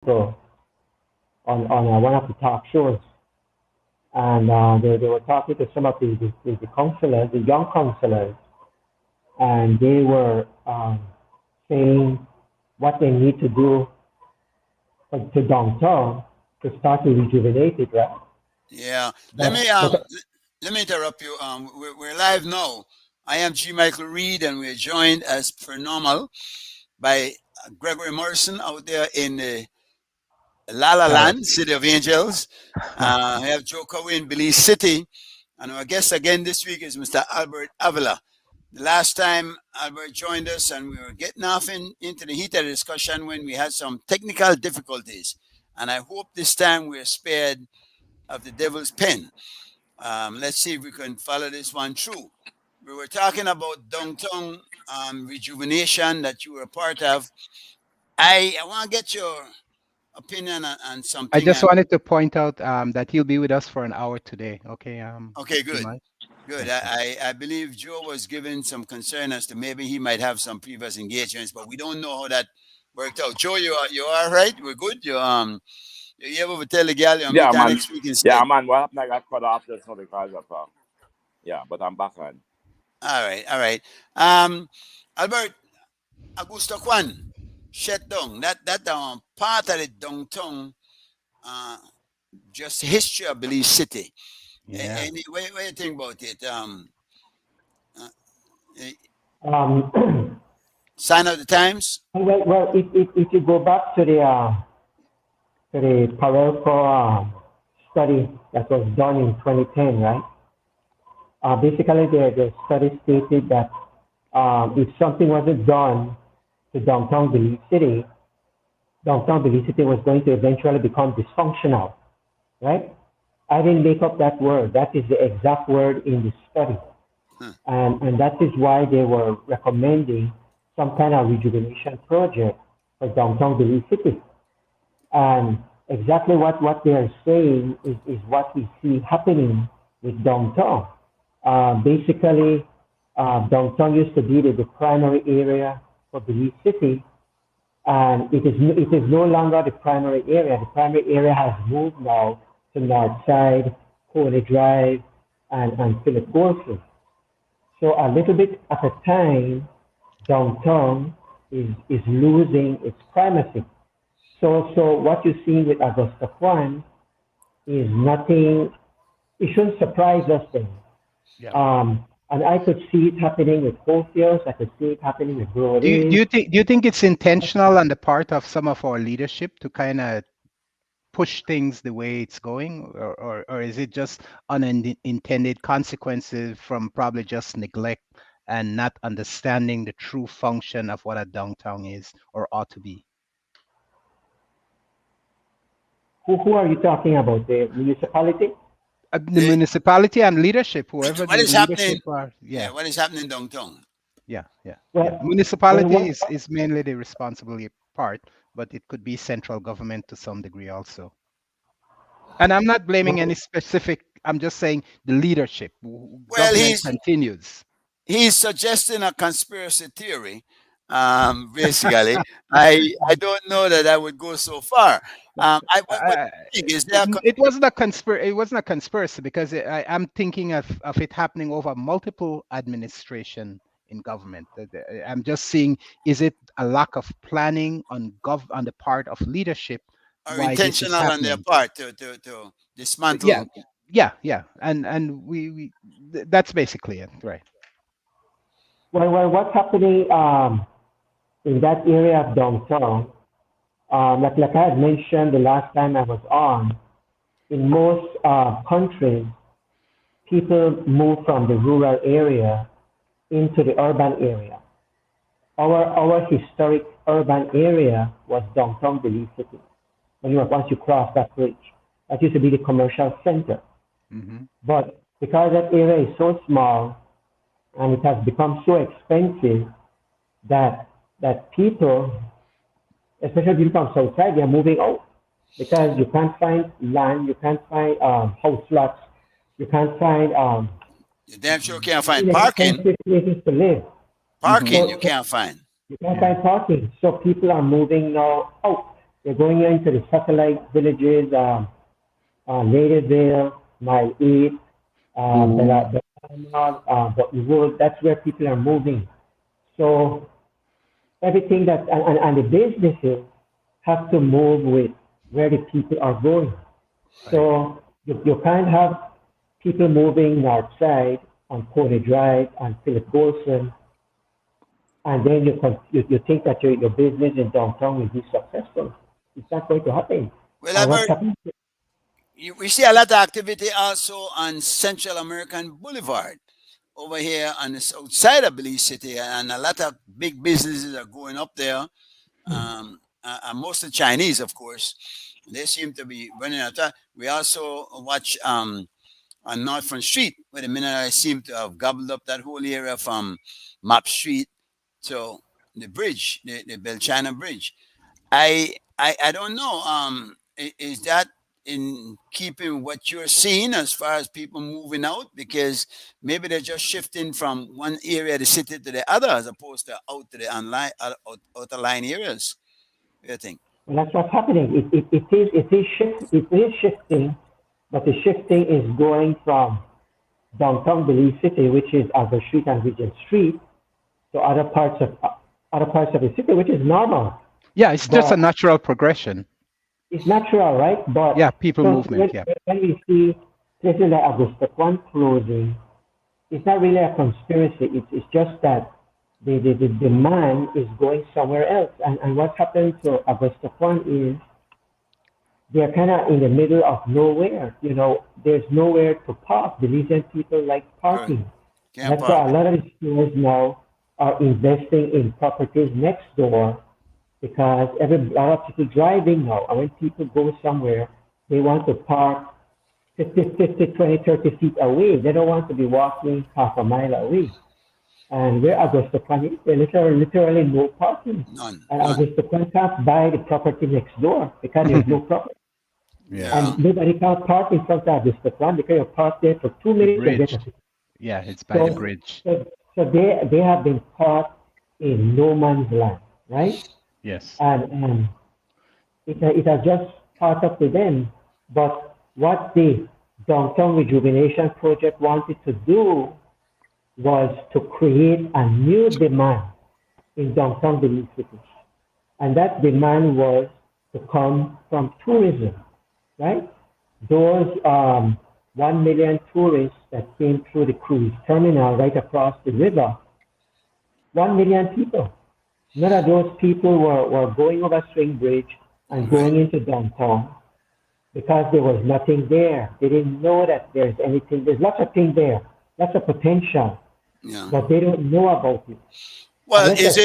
ago on one of the talk shows, and they were talking to some of the counselors, the young counselors, and they were saying what they need to do to downtown to start to rejuvenate it, right? Yeah. But Let me interrupt you. We're live now. I am G. Michael Reed, and we're joined as per normal by Gregory Morrison out there in the La La Paris. Land, City of Angels. I have Joe Cowie in Belize City, and our guest again this week is Mr. Albert Avila. The last time Albert joined us, and we were getting off into the heat of the discussion when we had some technical difficulties, and I hope this time we're spared of the devil's pen. Let's see if we can follow this one through. We were talking about downtown rejuvenation that you were a part of. I want to get your opinion on I something. just wanted to point out that he'll be with us for an hour today. Okay. Okay, Do you good. mind? Good. Thank you. I believe Joe was given some concern as to maybe he might have some previous engagements, but we don't know how that worked out. Joe, you are all right? We're good? You able to tell the gal you'll meet Yeah, her man. next week instead? Yeah, man. What happened? I got cut off just now because of yeah, but I'm back on. All right, all right. Albert, Augusto Kwan, shut down. That part of the downtown, uh, just history of Belize City. Yeah. Any what you think about it? Uh, eh, um, Sign of the times. well, if you go back to the Parelco study that was done in 2010, right? Basically, the study stated that if something wasn't done to downtown Belize City was going to eventually become dysfunctional, right? I didn't make up that word. That is the exact word in the study. Huh. And that is why they were recommending some kind of rejuvenation project for downtown Belize City. And exactly what they are saying is what we see happening with downtown. Basically, downtown used to be the primary area for Belize City, and it is no longer the primary area. The primary area has moved now to Northside, Holy Drive, and Philip Gorsley. So a little bit at a time, downtown is losing its primacy. So what you're seeing with Augusta Kwan is nothing. It shouldn't surprise us then. Yeah. And I could see it happening with Cofios. I could see it happening with Brody. Do you think it's intentional on the part of some of our leadership to kind of push things the way it's going, or is it just unintended consequences from probably just neglect and not understanding the true function of what a downtown is or ought to be? Who are you talking about? The municipality? The Eh, municipality and leadership, whoever What the is happening? leadership are, Yeah, yeah, what is happening downtown? yeah, yeah, yeah. Well, well, Municipality what is mainly the responsibility part, but it could be central government to some degree also. And I'm not blaming any specific, I'm just saying the leadership, Well, government continues. he's suggesting a conspiracy theory. Basically, I don't know that I would go so far. What Uh, do you think is there? it wasn't a it wasn't a conspiracy because I'm thinking of it happening over multiple administration in government. I'm just seeing, is it a lack of planning on on the part of leadership Are why this is intentional on their happening? part to Yeah, dismantle? yeah, and that's basically it, right? what's happening in that area of downtown? Like I had mentioned the last time I was on, in most countries, people move from the rural area into the urban area. Our historic urban area was downtown Belize City. Once you cross that bridge, that used to be the commercial center. Hmm. But because that area is so small and it has become so expensive that people, especially people from Southside, they are moving out because you can't find land, you can't find house lots, you can't find You damn sure can't find parking. inexpensive places to live. Hmm. Parking you So can't find. you can't Yeah. find parking. So people are moving now out. They're going into the satellite villages, Nativeville, Mile 8, Button Wood. That's where people are moving. So everything that, and the businesses have to move with where the people are going. So you can't have people moving north side on Pony Drive and Philip Golson, and then you think that your business in downtown will be successful. It's not going to happen. Well, And what's Albert, happening? we see a lot of activity also on Central American Boulevard over here on the south side of Belize City, and a lot of big businesses are going up there. And most of the Chinese, of course, they seem to be running out of time. We also watch on Northfront Street, where the Mennonites seem to have gobbled up that whole area from Map Street to the bridge, the Belchina Bridge. I don't know. Is that in keeping what you're seeing as far as people moving out? Because maybe they're just shifting from one area of the city to the other, as opposed to out to the outer line areas. What do you think? Well, that's what's happening. It is shifting, but the shifting is going from downtown Belize City, which is Albert Street and Regent Street, to other parts of the city, which is normal. Yeah, it's just a natural progression. It's natural, right? But yeah, people movement. When we see places like Augusta Kwan closing, it's not really a conspiracy. It's just that the demand is going somewhere else. And what happened to Augusta Kwan is they're kind of in the middle of nowhere. You know, there's nowhere to park. Belizean people like parking. That's why a lot of the stores now are investing in properties next door, because a lot of people driving now, and when people go somewhere, they want to park 50, 20, 30 feet away. They don't want to be walking half a mile away. And where Augusta Kwan is, there's literally no parking. None. Augusta Kwan can't buy the property next door because there's no property. Yeah. And nobody can park in front of Augusta Kwan because you park there for 2 minutes to get a Yeah, it's by the bridge. So they have been caught in no man's land, right? Yes. And it has just caught up to them. But what the Downtown Rejuvenation Project wanted to do was to create a new demand in downtown Belize City. And that demand was to come from tourism, right? Those 1 million tourists that came through the cruise terminal right across the river, 1 million people. None of those people were going over Swing Bridge and going into downtown because there was nothing there. They didn't know that there's anything. There's lots of things there, lots of potential, but they don't know about it. Well, is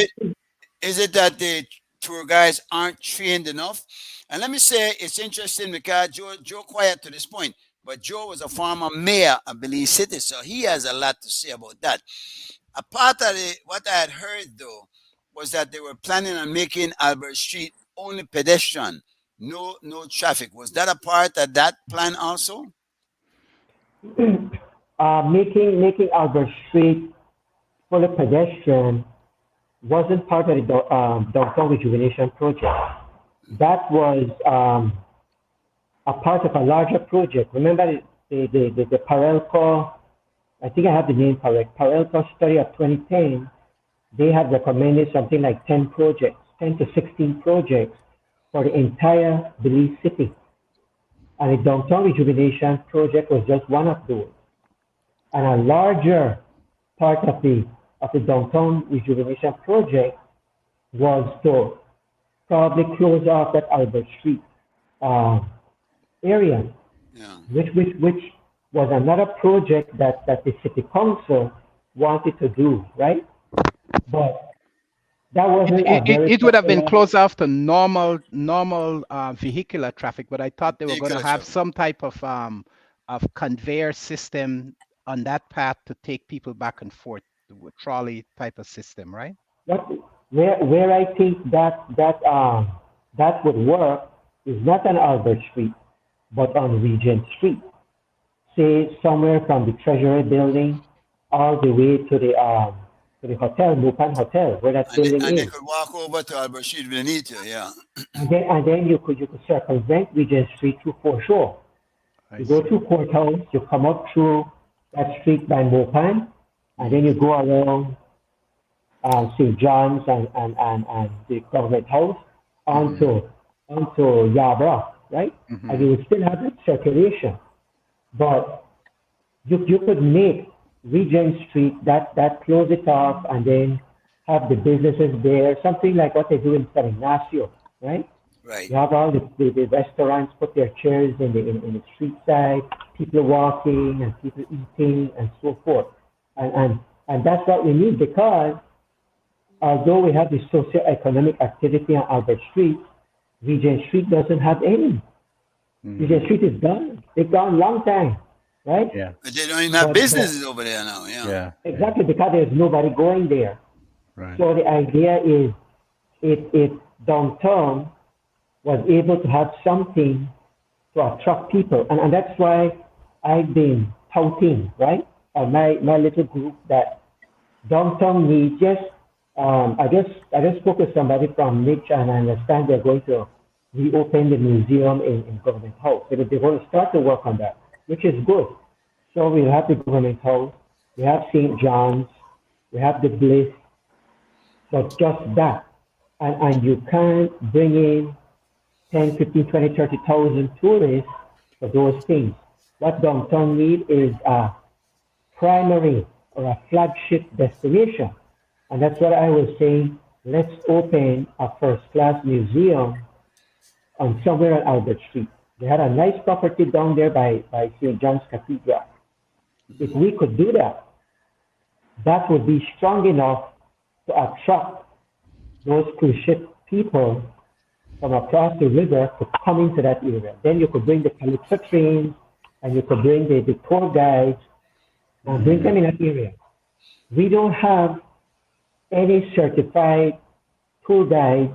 it that the tour guides aren't trained enough? And let me say, it's interesting because Joe quiet to this point, but Joe was a former mayor of Belize City, so he has a lot to say about that. A part of what I had heard, though, was that they were planning on making Albert Street only pedestrian, no traffic. Was that a part of that plan also? Making Albert Street fully pedestrian wasn't part of the Downtown Rejuvenation Project. That was a part of a larger project. Remember the Parelco, I think I have the name correct, Parelco study of 2010. They had recommended something like 10 projects, 10 to 16 projects for the entire Belize City. And the Downtown Rejuvenation Project was just one of those. And a larger part of the Downtown Rejuvenation Project was to probably close off that Albert Street area, which was another project that the City Council wanted to do, right? But that wasn't it would have been closed off to normal vehicular traffic, but I thought they were going to have some type of conveyor system on that path to take people back and forth, trolley type of system, right? Where I think that would work is not on Albert Street, but on Regent Street. Say somewhere from the Treasury Building all the way to to the hotel, Mopan Hotel, where that building And they is. could walk over to Albert Street if they need to, yeah. And then you could circumvent Regent Street through Foreshore. You go to Courthouse, you come up through that street by Mopan, and then you go around St. John's and the government house onto Yarborough, right? And you would still have that circulation. But you could make Regent Street that close it off and then have the businesses there, something like what they do in San Ignacio, right? Right. You have all the restaurants put their chairs in the street side, people walking and people eating and so forth. And that's what we need, because although we have the socio-economic activity on Albert Street, Regent Street doesn't have any. Regent Street is gone. They've gone long time, right? Yeah. But they don't even have businesses over there now, yeah. Yeah. Exactly, because there's nobody going there. Right. So the idea is if downtown was able to have something to attract people, and that's why I've been touting, right, my little group, that downtown needs I just spoke with somebody from Mitch, and I understand they're going to reopen the museum in Government House. They're going to start to work on that, which is good. So we have the Government House, we have St. John's, we have the Bliss, but just that. And you can't bring in 10, 15, 20, 30,000 tourists for those things. What downtown needs is a primary or a flagship destination. And that's what I was saying. Let's open a first-class museum on somewhere on Albert Street. They had a nice property down there by St. John's Cathedral. If we could do that, that would be strong enough to attract those cruise ship people from across the river to come into that area. Then you could bring the Calypso trains, and you could bring the tour guides and bring them in that area. We don't have any certified tour guides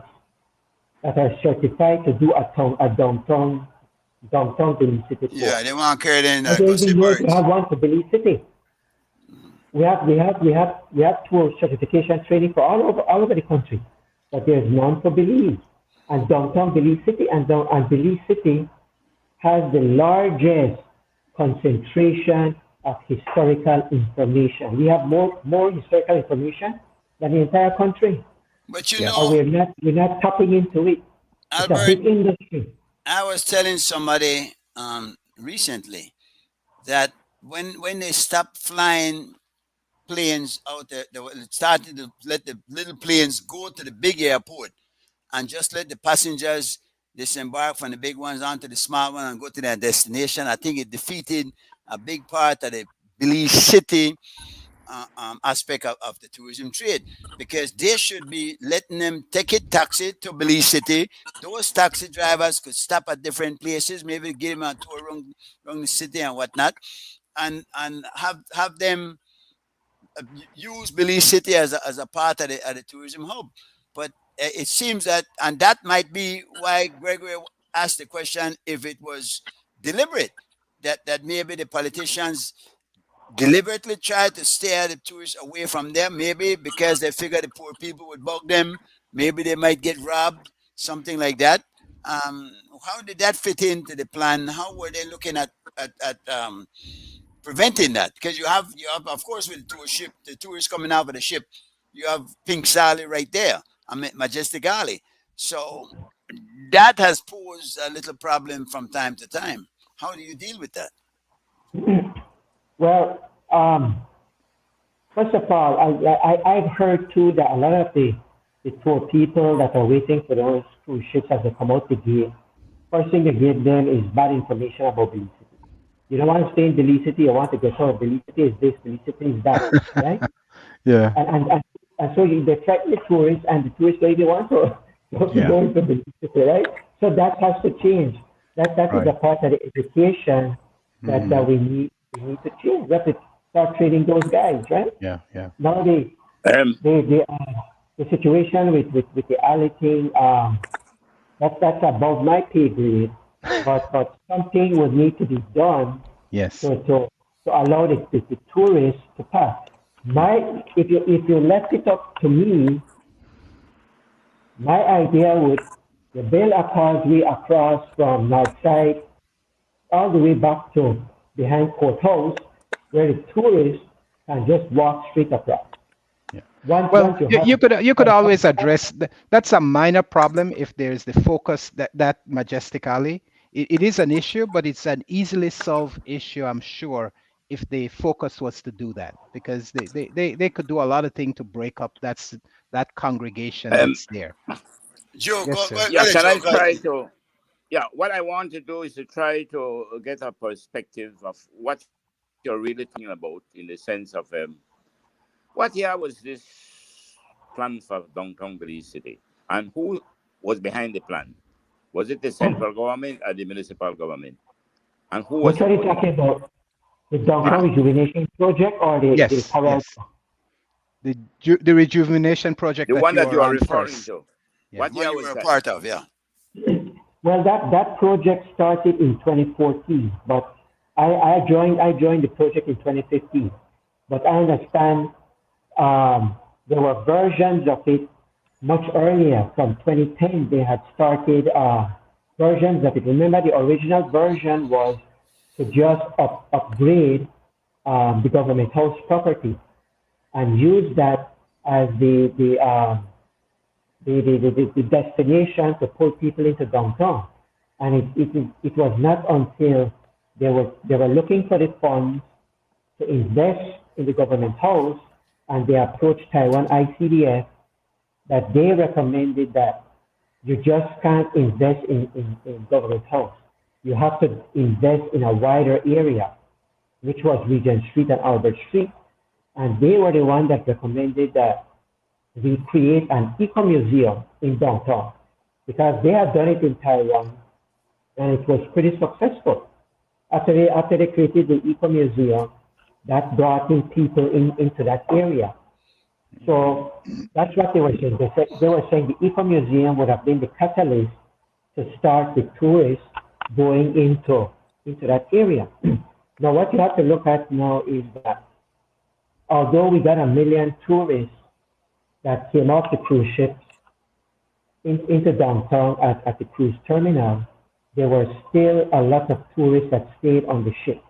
that are certified to do a downtown Belize City tour. Yeah, they want to carry it in I don't even know if we have one for Belize City. We have tour certification training for all over the country, but there's none for Belize. And downtown Belize City and Belize City has the largest concentration of historical information. We have more historical information than the entire country. But you Or know, we're not tapping into it. It's a big Albert, industry. I was telling somebody recently that when they stopped flying planes out there, they started to let the little planes go to the big airport and just let the passengers disembark from the big ones onto the small one and go to their destination. I think it defeated a big part of the Belize City aspect of the tourism trade, because they should be letting them take a taxi to Belize City. Those taxi drivers could stop at different places, maybe give them a tour around the city and whatnot, and have them use Belize City as a part of the tourism hub. But it seems that, and that might be why Gregory asked the question, if it was deliberate, that maybe the politicians deliberately tried to steer the tourists away from them, maybe because they figured the poor people would bug them, maybe they might get robbed, something like that. How did that fit into the plan? How were they looking at preventing that? Because you have of course, with the tourists coming out of the ship, you have Pink Sally right there, Majestic Alley. So that has posed a little problem from time to time. How do you deal with that? Well, first of all, I've heard too that a lot of the tour people that are waiting for those cruise ships as they come out the gate, first thing they give them is bad information about Belize City. You don't want to stay in Belize City, you want to get out. Belize City is this, Belize City is that, right? Yeah. And so they threaten the tourists, and the tourists don't even want to go into Belize City, right? So that has to change. That is a part of the education that we need to change. We have to start treating those guys, right? Yeah. Now the situation with the alley thing, that's above my pay grade, but something would need to be done. Yes. To allow the tourists to pass. If you left it up to me, my idea would you build a causeway across from north side all the way back to behind courthouse, where the tourists can just walk straight across. Yeah. Once Well, you you could always address that's a minor problem if there's the focus that Majestic Alley. It is an issue, but it's an easily solved issue, I'm sure, if the focus was to do that, because they could do a lot of things to break up that congregation that's there. Joe, Yes, go, sir. go, go Yeah, ahead, can I Joe. Go ahead. try to? Yeah, what I want to do is to try to get a perspective of what you're really talking about in the sense of what year was this plan for downtown Belize City, and who was behind the plan? Was it the central government or the municipal government? And who was which are you supporting talking it? about? The downtown rejuvenation project or the Yes, Coral? yes. The rejuvenation project The that one you that were you are on referring first. to. Yeah. What One year you was were a that? part of, yeah. Well, that project started in 2014, but I joined the project in 2015. But I understand there were versions of it much earlier. From 2010, they had started versions of it. Remember, the original version was to just upgrade the government house property and use that as the destination to pull people into downtown. And it was not until they were looking for the funds to invest in the government house and they approached Taiwan ICDF that they recommended that you just can't invest in government house. You have to invest in a wider area, which was Regent Street and Albert Street. And they were the one that recommended that we create an eco-museum in downtown because they had done it in Taiwan and it was pretty successful. After they created the eco-museum, that brought in people into that area. So that's what they were saying. They were saying the eco-museum would have been the catalyst to start the tourists going into that area. Now, what you have to look at now is that although we got 1 million tourists that came off the cruise ships into downtown at the cruise terminal, there were still a lot of tourists that stayed on the ship.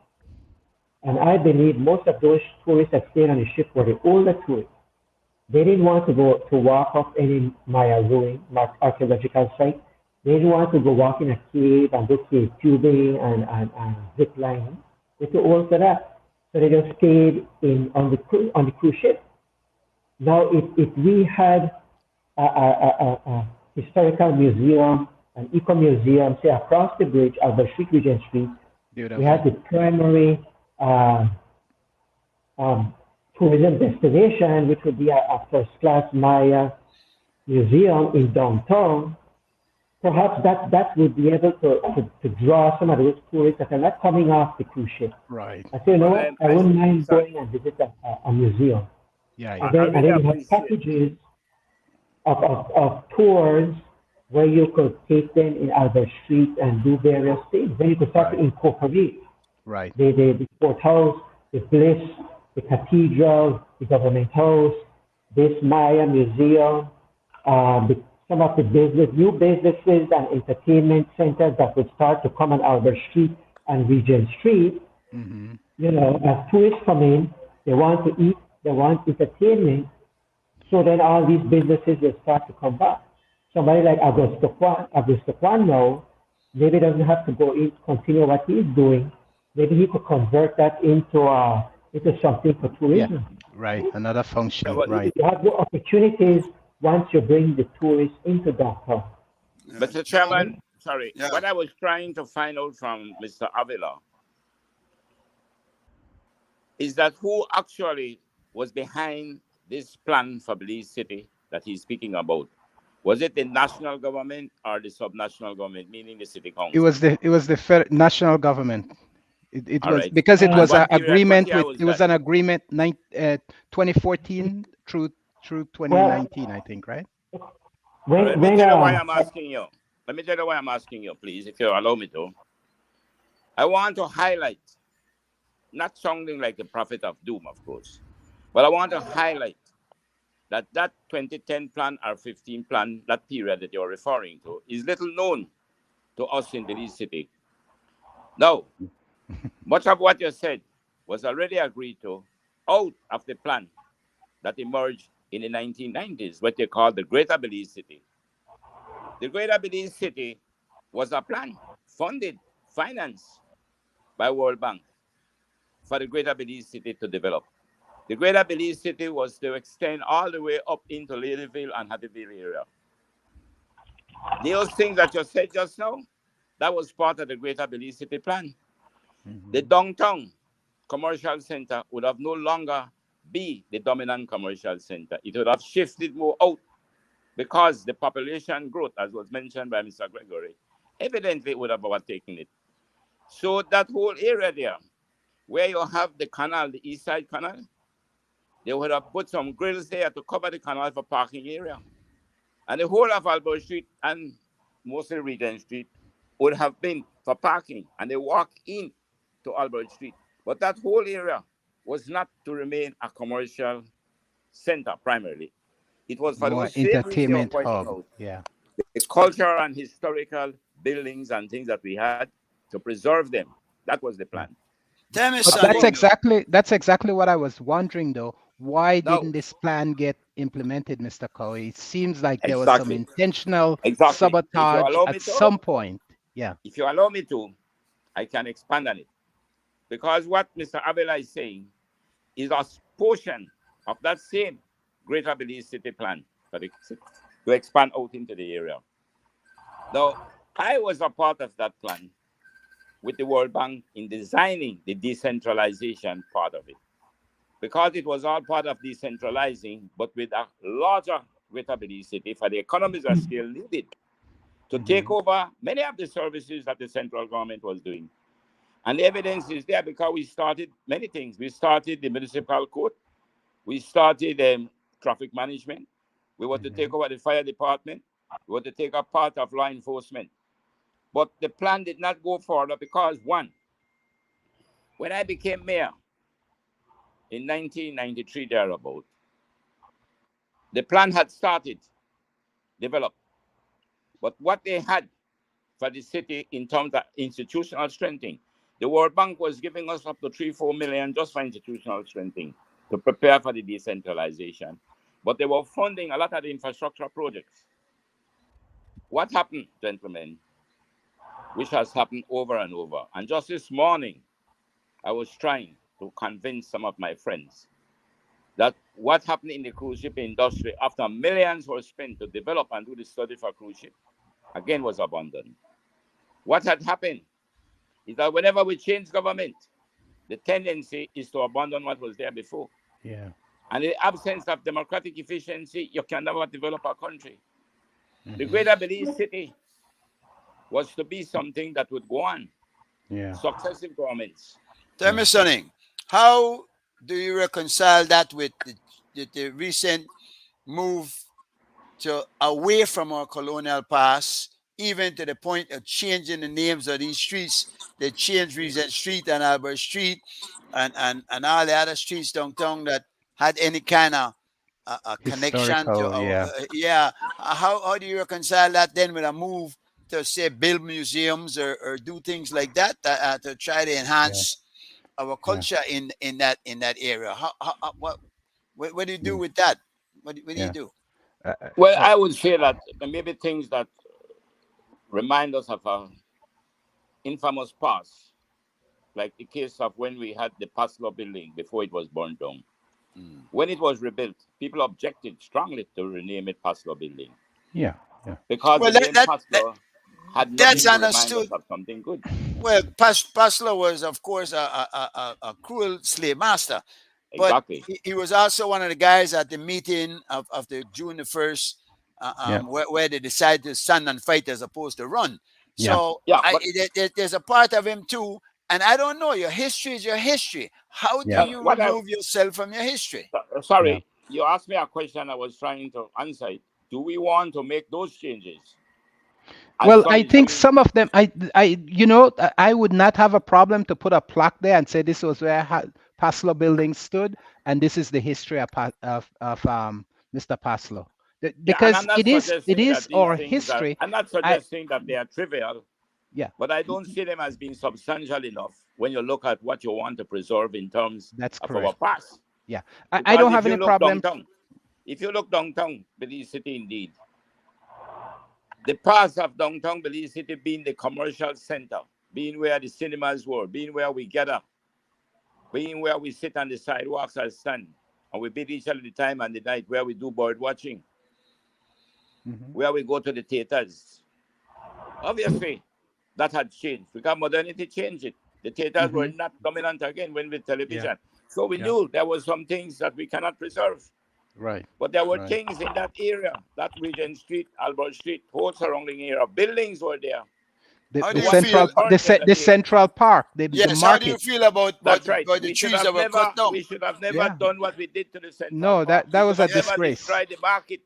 And I believe most of those tourists that stayed on the ship were the older tourists. They didn't want to go to walk off any Maya ruin, archaeological site. They didn't want to go walk in a cave and do cave tubing and zip lining. They're too old for that. So they just stayed on the cruise ship. Now, if we had a historical museum, an eco-museum, say across the bridge, Albert Street, Regent Street, Beautiful. we had the primary tourism destination, which would be a first-class Maya museum in downtown. Perhaps that would be able to draw some of those tourists that are not coming off the cruise ship. Right. I say, you know what, I wouldn't mind sorry. going and visit a museum. Yeah. And then you have appreciate- packages of tours where you could take them in Albert Street and do various things. Then you could start to Right. incorporate Right. the courthouse, the Bliss, the cathedral, the government house, this Maya museum, some of the new businesses and entertainment centers that would start to come on Albert Street and Regent Street. Mm-hmm. You know, as tourists come in, they want to eat, they want entertainment. So then all these businesses will start to come back. Somebody like Augusto Kwan now, maybe doesn't have to go in, continue what he's doing. Maybe he could convert that into something for tourism. Right. Another function. Yeah, but- Right. You have the opportunities once you bring the tourists into downtown. Mr. Chairman, sorry. Yeah. What I was trying to find out from Mr. Avila is that who actually was behind this plan for Belize City that he's speaking about. Was it the national government or the subnational government, meaning the city council? It was the national government. It All was right. because it was What an period- agreement what year with was it was that? an agreement 2014 through 2019, I think, right? Let me tell you why I'm asking you. Let me tell you why I'm asking you, please, if you allow me to. I want to highlight, not sounding like the prophet of doom, of course, But I want to highlight that 2010 plan or 15 plan, that period that you're referring to, is little known to us in Belize City. Now, much of what you said was already agreed to out of the plan that emerged in the 1990s, what they call the Greater Belize City. The Greater Belize City was a plan funded, financed by World Bank for the Greater Belize City to develop. The Greater Belize City was to extend all the way up into Ladyville and Hattieville area. Those things that you said just now, that was part of the Greater Belize City plan. The downtown commercial center would have no longer be the dominant commercial center. It would have shifted more out because the population growth, as was mentioned by Mr. Gregory, evidently would have overtaken it. So that whole area there, where you have the canal, the East Side Canal, they would have put some grills there to cover the canal for parking area. And the whole of Albert Street and mostly Regent Street would have been for parking, and they walk in to Albert Street. But that whole area was not to remain a commercial center primarily. It was for More those same reasons entertainment you're pointing hub. out, Yeah. the cultural and historical buildings and things that we had, to preserve them. That was the plan. Tell me But something. that's exactly what I was wondering though. Why No. didn't this plan get implemented, Mr. Cowie? It seems like there was some Exactly. intentional Exactly. If you sabotage allow me at to- some point. Yeah. If you allow me to, I can expand on it. Because what Mr. Avila is saying is a portion of that same Greater Belize City plan for the city to expand out into the area. Now, I was a part of that plan with the World Bank in designing the decentralization part of it. Because it was all part of decentralizing, but with a larger Greater Belize City for the economies of scale needed to take over many of the services that the central government was doing. And the evidence is there because we started many things. We started the municipal court. We started traffic management. We want to take over the fire department. We want to take up part of law enforcement. But the plan did not go further because, one, when I became mayor in 1993 thereabout, the plan had started, developed. But what they had for the city in terms of institutional strengthening, the World Bank was giving us up to 3-4 million just for institutional strengthening to prepare for the decentralization. But they were funding a lot of the infrastructure projects. What happened, gentlemen, which has happened over and over, and just this morning, I was trying to convince some of my friends that what happened in the cruise ship industry after millions were spent to develop and do the study for cruise ship, again was abandoned. What had happened is that whenever we change government, the tendency is to abandon what was there before. Yeah. And in the absence of democratic efficiency, you can never develop a country. The Greater Belize City was to be something that would go on. Yeah. Successive governments. Tell me something. How do you reconcile that with the recent move to away from our colonial past, even to the point of changing the names of these streets? They changed Regent Street and Albert Street and all the other streets downtown that had any kind of a connection to Historical, yeah. how do you reconcile that then with a move to say build museums or do things like that to try to enhance our culture in that area? What do you do with that? What do you do? Well, I would say that maybe things that remind us of our infamous past, like the case of when we had the Paslow building before it was burned down. When it was rebuilt, people objected strongly to rename it Paslow building. Yeah. Yeah. Because Well, the name Paslow had that's nothing to remind understood. us of something good. Well, Paslow was, of course, a cruel slave master. But Exactly. he was also one of the guys at the meeting of the June the 1st, where they decided to stand and fight as opposed to run. So there's a part of him too. And I don't know, your history is your history. How do you remove yourself from your history? Sorry, you asked me a question. I was trying to answer it. Do we want to make those changes? Well, I think some of them, I would not have a problem to put a plaque there and say this was where Paslow building stood, and this is the history of Mr. Paslow. Yeah, and Because I'm not it is suggesting that these our things are, history. I'm not suggesting that they are trivial. Yeah. But I don't see them as being substantial enough when you look at what you want to preserve in terms That's of correct. our past. Yeah, I Because don't if have you any look problem. downtown, if you look downtown, Belize City indeed, the past of downtown Belize City being the commercial center, being where the cinemas were, being where we gather, being where we sit on the sidewalks and stand, and we beat each other the time and the night, where we do bird watching, where we go to the theaters. Obviously, that had changed because modernity changed it. The theaters were not dominant again when with television. So we knew there were some things that we cannot preserve. Right. But there were things in that area, that Regent Street, Albert Street, whole surrounding area. Buildings were there. How The do you central, feel? the Central Park, the Yes, how do you market. feel about That's right. the We should trees have that were cut down? we should have never done what we did to the Central No, Park. that We was should a have never disgrace. destroyed the market.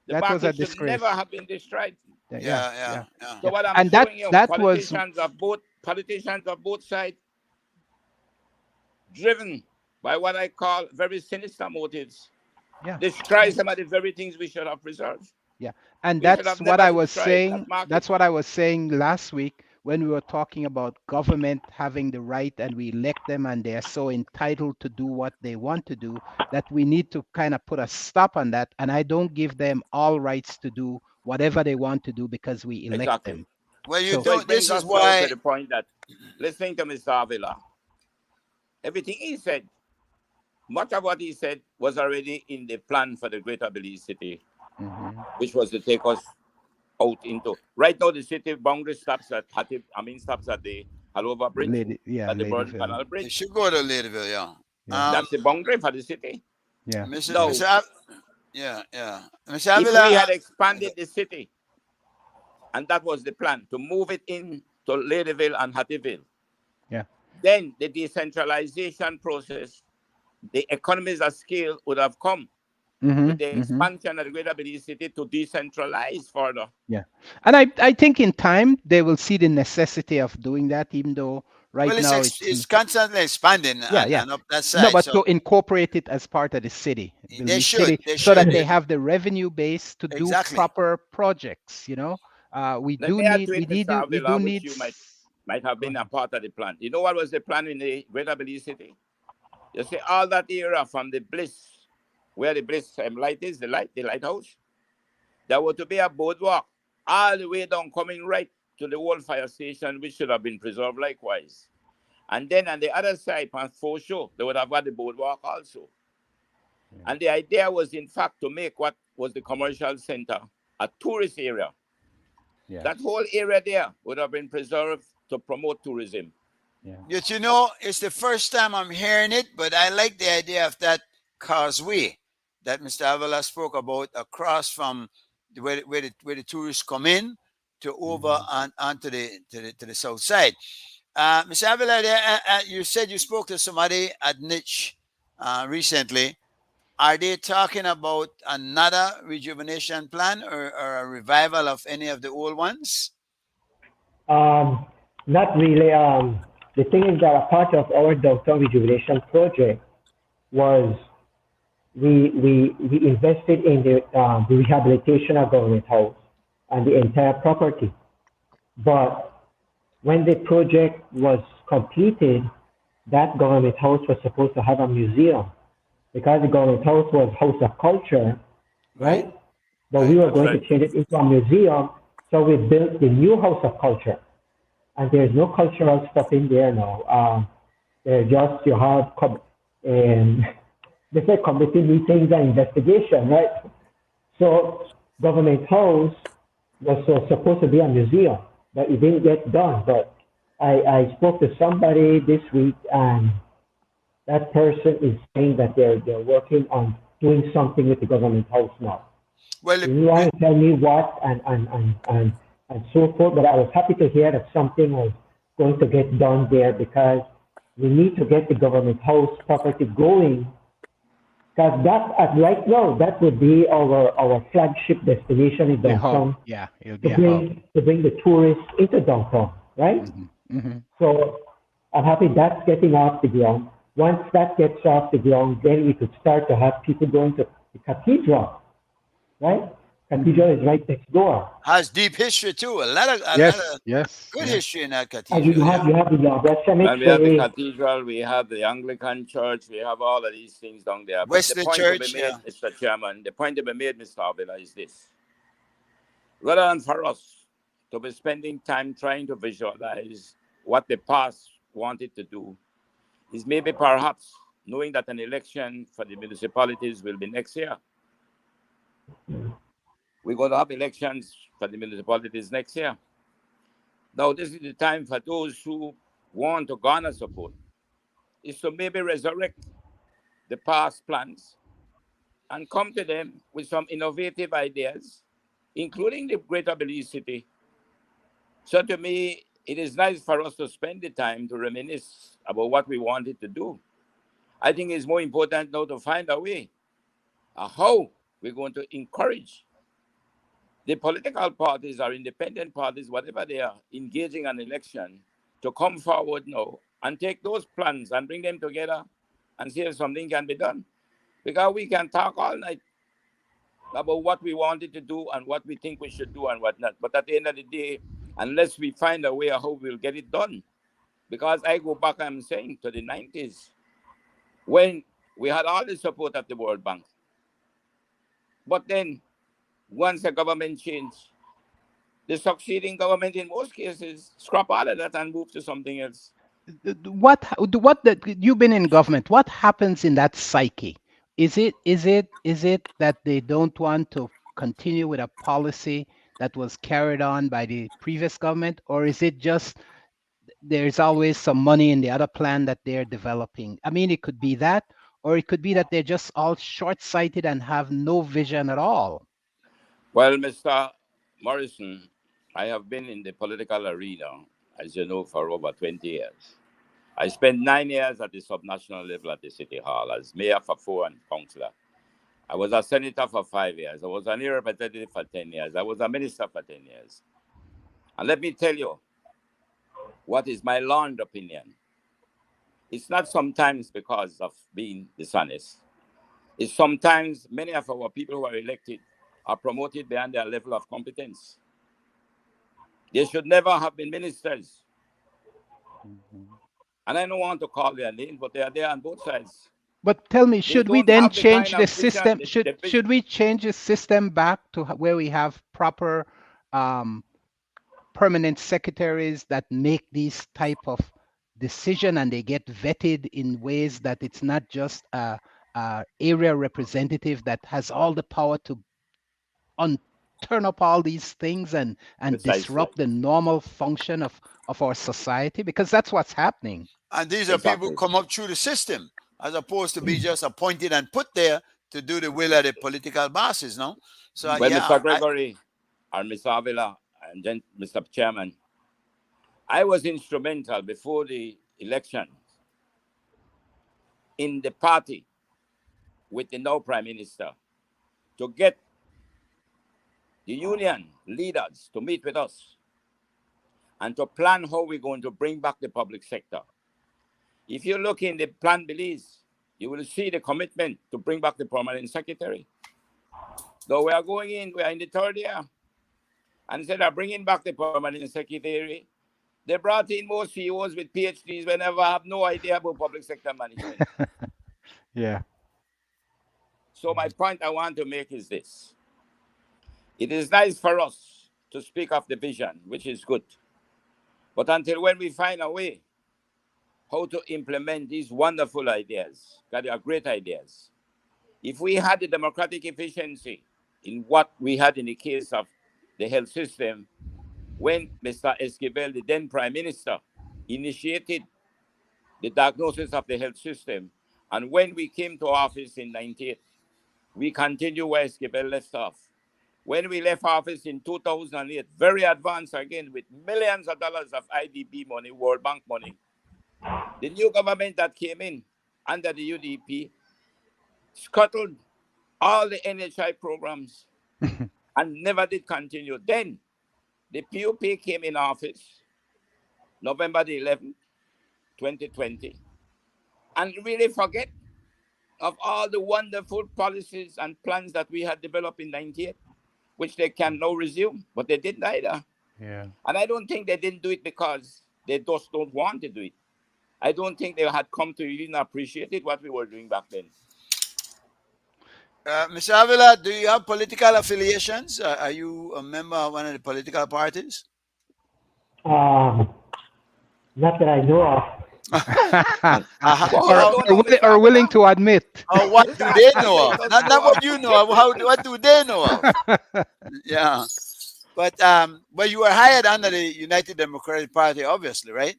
The That was market a should disgrace. never have been destroyed. Yeah. So what I'm And showing you, that was politicians of both sides, driven by what I call very sinister motives, destroy some of the very things we should have preserved. Yeah, and We should that's have what never I was destroyed saying. that market. That's what I was saying last week when we were talking about government having the right, and we elect them, and they are so entitled to do what they want to do, that we need to kind of put a stop on that. And I don't give them all rights to do whatever they want to do because we elect them. Well, you So- don't. It This brings is us now why. to the point that, listening to Mr. Avila, everything he said, much of what he said was already in the plan for the Greater Belize City, which was to take us out into. Right now, the city boundary stops at stops at the Halova Bridge, at the Burn Ladeville. Canal You Bridge. should go to Ladeville, yeah. That's the boundary for the city. Yeah. Mr. No. Mr. Mr. If Avila, we had expanded the city, and that was the plan, to move it in to Ladeville and Hattieville, then the decentralization process, the economies of scale would have come with the expansion of the Greater Belize City to decentralize further. Yeah, and I think in time they will see the necessity of doing that, even though right well, now it's constantly expanding. And up that side. No, but so to incorporate it as part of the city. They Belize should, City, they so that should. they have the revenue base to do Exactly. proper projects. We Let do me add need to it, we Mr. do Avila, need which you might have been a part of the plan. You know what was the plan in the Greater Belize City? You see all that area from the Bliss, where the Bliss light is, the lighthouse. There was to be a boardwalk all the way down, coming right to the old fire station, which should have been preserved likewise. And then on the other side, on Foreshore, they would have got the boardwalk also. And the idea was, in fact, to make what was the commercial center a tourist area. That whole area there would have been preserved to promote tourism. Yet, it's the first time I'm hearing it, but I like the idea of that causeway that Mr. Avila spoke about across from where the tourists come in to over and onto to the south side. Mr. Avila, you said you spoke to somebody at Niche recently. Are they talking about another rejuvenation plan or a revival of any of the old ones? Not really. The thing is that a part of our downtown rejuvenation project was we invested in the rehabilitation of Government House and the entire property. But when the project was completed, that Government House was supposed to have a museum because the Government House was House of Culture, right? But we were going to change it into a museum, so we built the new House of Culture. And there's no cultural stuff in there now. Just you have they say committee meetings and investigation, right? So Government House was supposed to be a museum, but it didn't get done. But I spoke to somebody this week, and that person is saying that they're working on doing something with the Government House now. Well, you want to tell me what and so forth, but I was happy to hear that something was going to get done there because we need to get the Government House property going. Because right now, that would be our flagship destination in downtown. It'll be to bring the tourists into downtown, right? So I'm happy that's getting off the ground. Once that gets off the ground, then we could start to have people going to the cathedral, right? Cathedral is right next door. Has deep history too. A lot of Yes, good yes. history in that And cathedral. you have the Bethlehem And we have the Faith. cathedral, we have the Anglican church, we have all of these things down there. But the Wesley point to be Church, made, yeah. Mr. Chairman, the point to be made, Mr. Avila, is this. Rather than for us to be spending time trying to visualize what the past wanted to do, is maybe perhaps knowing that an election for the municipalities will be next year. We're going to have elections for the municipalities next year. Now, this is the time for those who want to garner support, is to maybe resurrect the past plans and come to them with some innovative ideas, including the Greater Belize City. So to me, it is nice for us to spend the time to reminisce about what we wanted to do. I think it's more important now to find a way how we're going to encourage the political parties or independent parties, whatever they are, engaging an election, to come forward now and take those plans and bring them together and see if something can be done. Because we can talk all night about what we wanted to do and what we think we should do and what not. But at the end of the day, unless we find a way how we'll get it done, because I go back, I'm saying, to the 90s, when we had all the support of the World Bank. But then, once the government changed, the succeeding government in most cases scrap all of that and move to something else. You've been in government. What happens in that psyche? Is it that they don't want to continue with a policy that was carried on by the previous government, or is it just there's always some money in the other plan that they're developing? I mean, it could be that, or it could be that they're just all short-sighted and have no vision at all. Well, Mr. Morrison, I have been in the political arena, as you know, for over 20 years. I spent 9 years at the subnational level at the City Hall as mayor for 4 and councillor. I was a senator for 5 years. I was an area representative for 10 years. I was a minister for 10 years. And let me tell you what is my learned opinion. It's not sometimes because of being dishonest. It's sometimes many of our people who are elected are promoted beyond their level of competence. They should never have been ministers. And I don't want to call their names, but they are there on both sides. But tell me, should we don't then have the change kind the of vision, system? the Should we change the system back to where we have proper permanent secretaries that make these type of decision and they get vetted in ways that it's not just a area representative that has all the power to turn up all these things and Precisely. disrupt the normal function of our society? Because that's what's happening. And these are people who come up through the system, as opposed to be just appointed and put there to do the will of the political bosses, no? So Well, yeah, Mr. Gregory and Mr. Avila and then Mr. Chairman, I was instrumental before the election in the party with the now Prime Minister to get the union leaders to meet with us and to plan how we're going to bring back the public sector. If you look in the Plan Belize, you will see the commitment to bring back the permanent secretary. So we are going in, we are in the third year. And instead of bringing back the permanent secretary, they brought in more CEOs with PhDs whenever have no idea about public sector management. Yeah. So my point I want to make is this. It is nice for us to speak of the vision, which is good. But until when we find a way how to implement these wonderful ideas, because they are great ideas. If we had the democratic efficiency in what we had in the case of the health system, when Mr. Esquivel, the then Prime Minister, initiated the diagnosis of the health system, and when we came to office in 1998, we continue where Esquivel left off. When we left office in 2008, very advanced again with millions of dollars of IDB money, World Bank money, the new government that came in under the UDP scuttled all the NHI programs and never did continue. Then the PUP came in office November the 11th, 2020. and really forget of all the wonderful policies and plans that we had developed in 98, which they can now resume, but they didn't either. Yeah. And I don't think they didn't do it because they just don't want to do it. I don't think they had come to even appreciate it, what we were doing back then. Mr. Avila, do you have political affiliations? Are you a member of one of the political parties? Not that I know of. Or willing to admit. Or what do they know of? Not what you know of. What do they know of? Yeah. But you were hired under the United Democratic Party, obviously, right?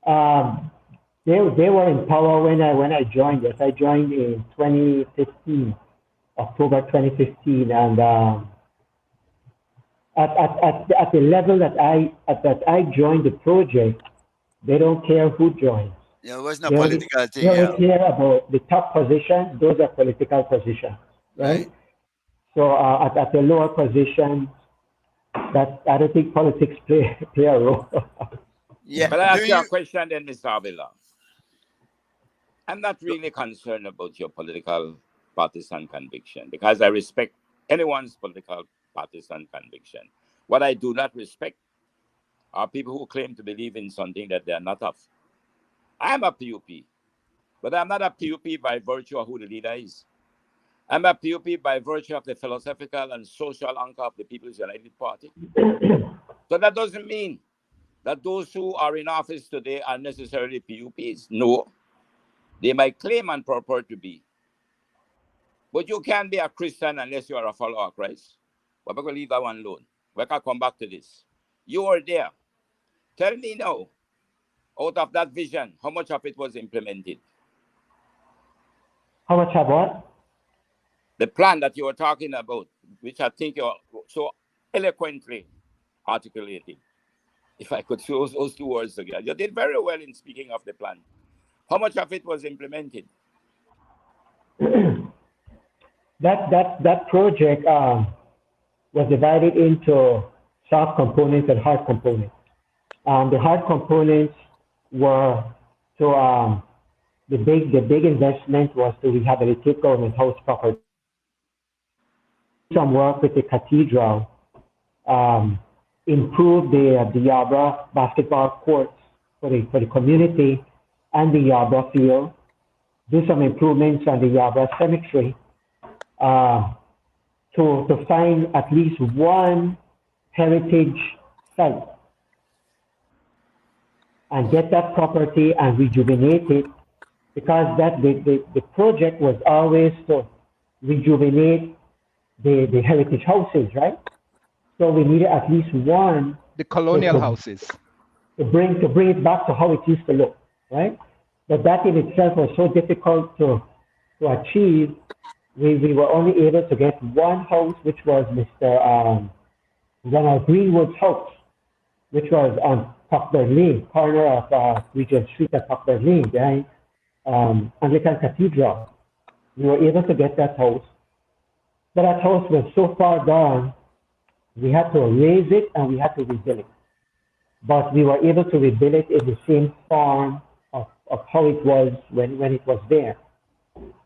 They were in power when I joined. Yes, I joined in 2015, October 2015, and at the level that I joined the project, they don't care who joins. Yeah, it wasn't a political thing. They only care about the top positions. Those are political positions, right? So at the lower positions, that I don't think politics play a role. Yeah. But I ask you a question then, Mr. Avila. I'm not really concerned about your political partisan conviction because I respect anyone's political partisan conviction. What I do not respect are people who claim to believe in something that they are not of. I'm a PUP, but I'm not a PUP by virtue of who the leader is. I'm a PUP by virtue of the philosophical and social anchor of the People's United Party. So that doesn't mean that those who are in office today are necessarily PUPs. No, they might claim and purport to be. But you can't be a Christian unless you are a follower of Christ. But we're going to leave that one alone. We're going to come back to this. You were there. Tell me now, out of that vision, how much of it was implemented? How much of what? The plan that you were talking about, which I think you're so eloquently articulated. If I could use those two words together. You did very well in speaking of the plan. How much of it was implemented? That project was divided into soft components and hard components. The hard components were to the big investment was to rehabilitate government house property. Some work with the cathedral, improve the Yabra basketball courts for the community and the Yabra field, do some improvements on the Yabra cemetery, to find at least one heritage site and get that property and rejuvenate it, because that the project was always to rejuvenate the heritage houses, right? So we needed at least one. The colonial houses. To bring it back to how it used to look, right? But that in itself was so difficult to achieve. We were only able to get one house, which was Mr. Ronald Greenwood's house, which was on Cockburn Lane, corner of Regent Street and Cockburn Lane, behind Anglican Cathedral. We were able to get that house. But that house was so far gone, we had to raise it and we had to rebuild it. But we were able to rebuild it in the same form of how it was when it was there.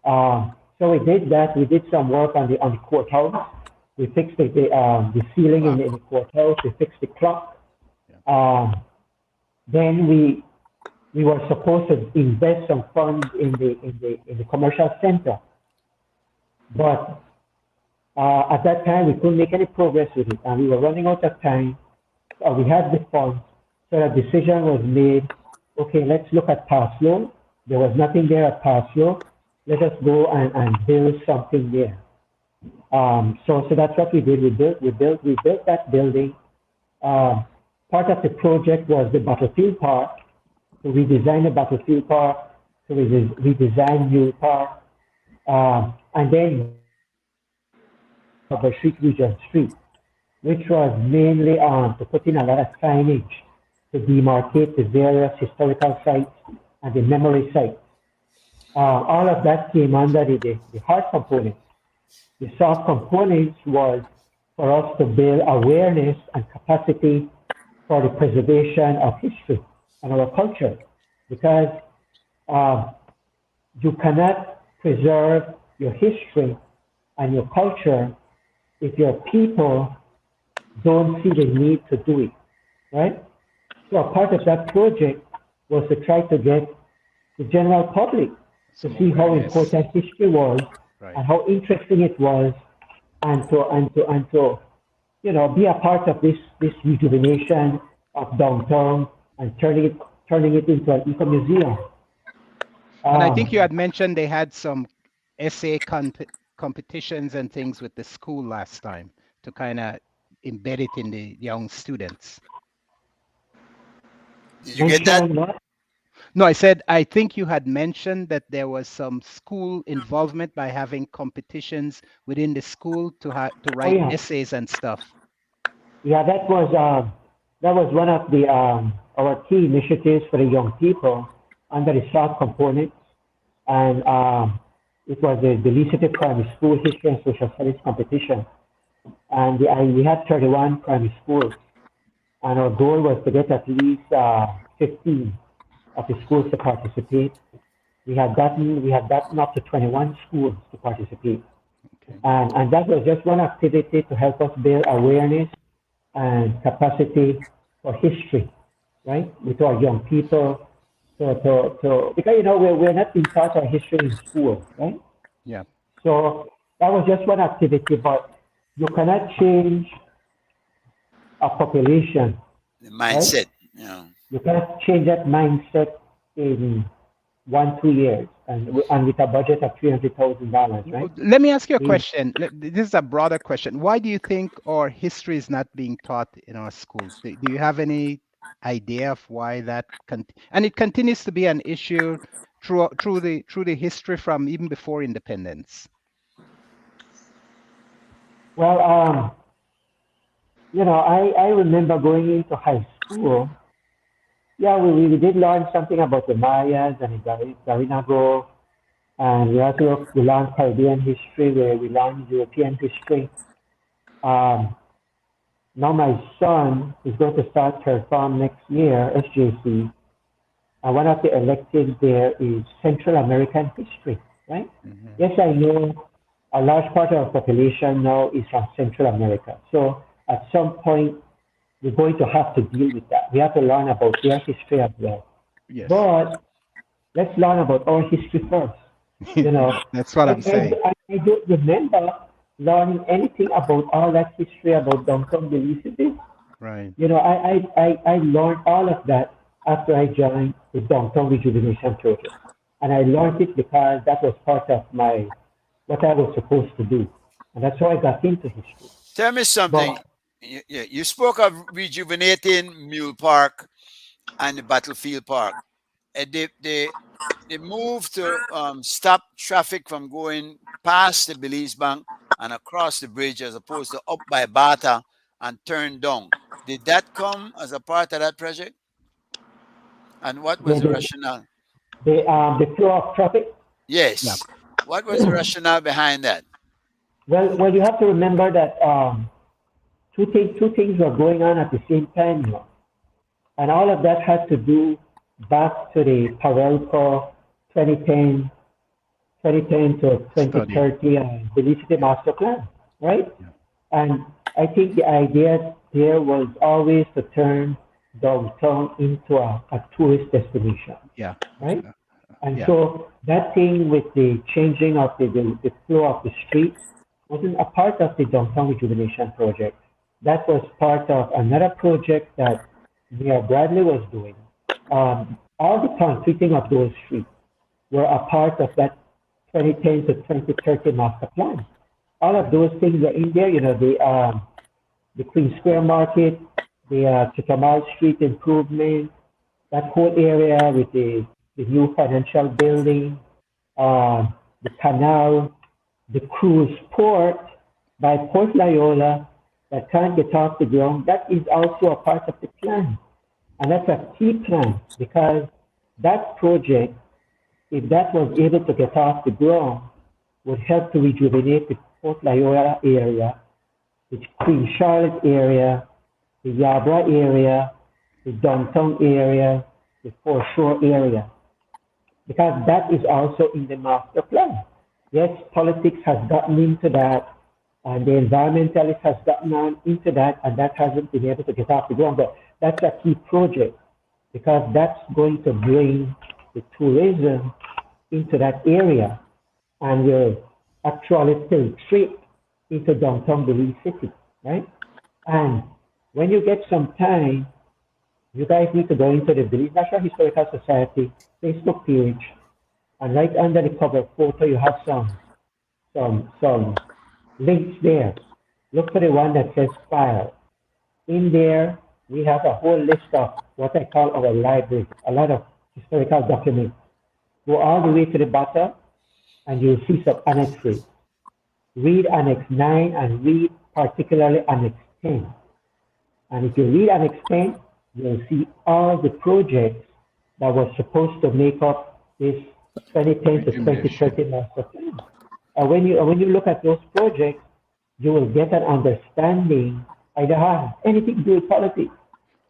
So we did that. We did some work on the courthouse. We fixed the ceiling in the courthouse. We fixed the clock. Then we were supposed to invest some funds in the commercial center, but at that time we couldn't make any progress with it, and we were running out of time. We had the funds, so a decision was made. Okay, let's look at Parslow. There was nothing there at Parslow. Let us go and build something there. So that's what we did. We built that building. Part of the project was the Battlefield Park. So we designed the Battlefield Park. So we redesigned New Park. And then Regent Street, which was mainly to put in a lot of signage to demarcate the various historical sites and the memory sites. All of that came under the hard components. The soft components was for us to build awareness and capacity for the preservation of history and our culture, because you cannot preserve your history and your culture if your people don't see the need to do it, right? So a part of that project was to try to get the general public to see how important history was and how interesting it was, and to be a part of this rejuvenation of downtown and turning it into an eco museum. And I think you had mentioned they had some essay competitions and things with the school last time to kind of embed it in the young students. Did you get that? No, I said, I think you had mentioned that there was some school involvement by having competitions within the school to write essays and stuff. Yeah, that was one of the our key initiatives for the young people under the SALT component, and it was the Lee City Primary School History and Social Studies competition, and we had 31 primary schools, and our goal was to get at least 15 of the schools to participate. We had gotten up to 21 schools to participate, and that was just one activity to help us build awareness and capacity for history, right, with our young people. So because we're not being taught our history in school, right? Yeah. So that was just one activity, but you cannot change a population. The mindset, right? Yeah. You cannot change that mindset in 1-2 years, and with a budget of $300,000, right? Let me ask you a question. This is a broader question. Why do you think our history is not being taught in our schools? Do you have any idea of why that? And it continues to be an issue through the history from even before independence. Well, I remember going into high school. Yeah, we did learn something about the Mayas and the Garinago, and we learned Caribbean history, where we learned European history. Now my son is going to start her farm next year, SJC, and one of the electives there is Central American history, right? Mm-hmm. Yes, I know a large part of our population now is from Central America. So at some point, we're going to have to deal with that. We have to learn about their history as well. Yes. But let's learn about our history first. That's what I'm saying. I don't remember learning anything about all that history about downtown Belize City. Right. I learned all of that after I joined the Downtown Rejuvenation Project. And I learned it because that was part of what I was supposed to do. And that's how I got into history. Tell me something. You spoke of rejuvenating Mule Park and the Battlefield Park. They moved to stop traffic from going past the Belize Bank and across the bridge, as opposed to up by Bata and turn down. Did that come as a part of that project? And what was the rationale? The flow of traffic? Yes. Yeah. What was the rationale behind that? Well, you have to remember that two things were going on at the same time, and all of that had to do back to the Parelco 2010 to 2030 Belize City Master Plan, right? Yeah. And I think the idea there was always to turn downtown into a tourist destination. Yeah. Right? And so that thing with the changing of the flow of the streets wasn't a part of the Downtown Rejuvenation Project. That was part of another project that Mayor Bradley was doing. All the concreting of those streets were a part of that 2010 to 2030 master plan. All of those things are in there, the Queen Square Market, the Chitamal Street improvement, that whole area with the new financial building, the canal, the cruise port by Port Loyola that can't get off the ground. That is also a part of the plan. And that's a key plan, because that project, if that was able to get off the ground, would help to rejuvenate the Port Loyola area, the Queen Charlotte area, the Yabra area, the downtown area, the foreshore area. because that is also in the master plan. Yes, politics has gotten into that, and the environmentalist has gotten on into that, and that hasn't been able to get off the ground. But that's a key project because that's going to bring the tourism into that area and will actually filtrate into downtown Belize City, right? And when you get some time, you guys need to go into the Belize National Historical Society Facebook page, and right under the cover photo, you have some links there. Look for the one that says file. In there, we have a whole list of what I call our library, a lot of historical documents. Go all the way to the bottom, and you'll see some annexes. Read Annex 9 and read particularly Annex 10. And if you read Annex 10, you'll see all the projects that were supposed to make up this 2010 to 2030 master plan. And when you look at those projects, you will get an understanding. I don't have anything to do with politics.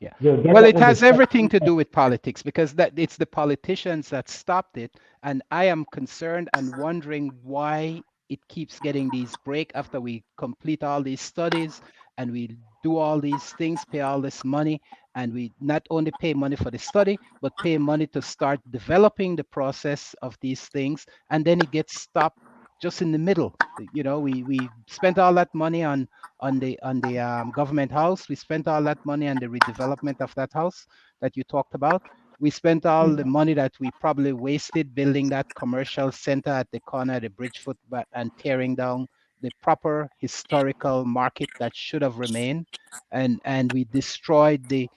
Yeah. Well, it has everything to do with politics because it's the politicians that stopped it. And I am concerned and wondering why it keeps getting these break after we complete all these studies and we do all these things, pay all this money, and we not only pay money for the study, but pay money to start developing the process of these things, and then it gets stopped just in the middle. You know, we spent all that money on the government house. We spent all that money on the redevelopment of that house that you talked about. We spent all the money that we probably wasted building that commercial center at the corner of the Bridgefoot and tearing down the proper historical market that should have remained. And we destroyed the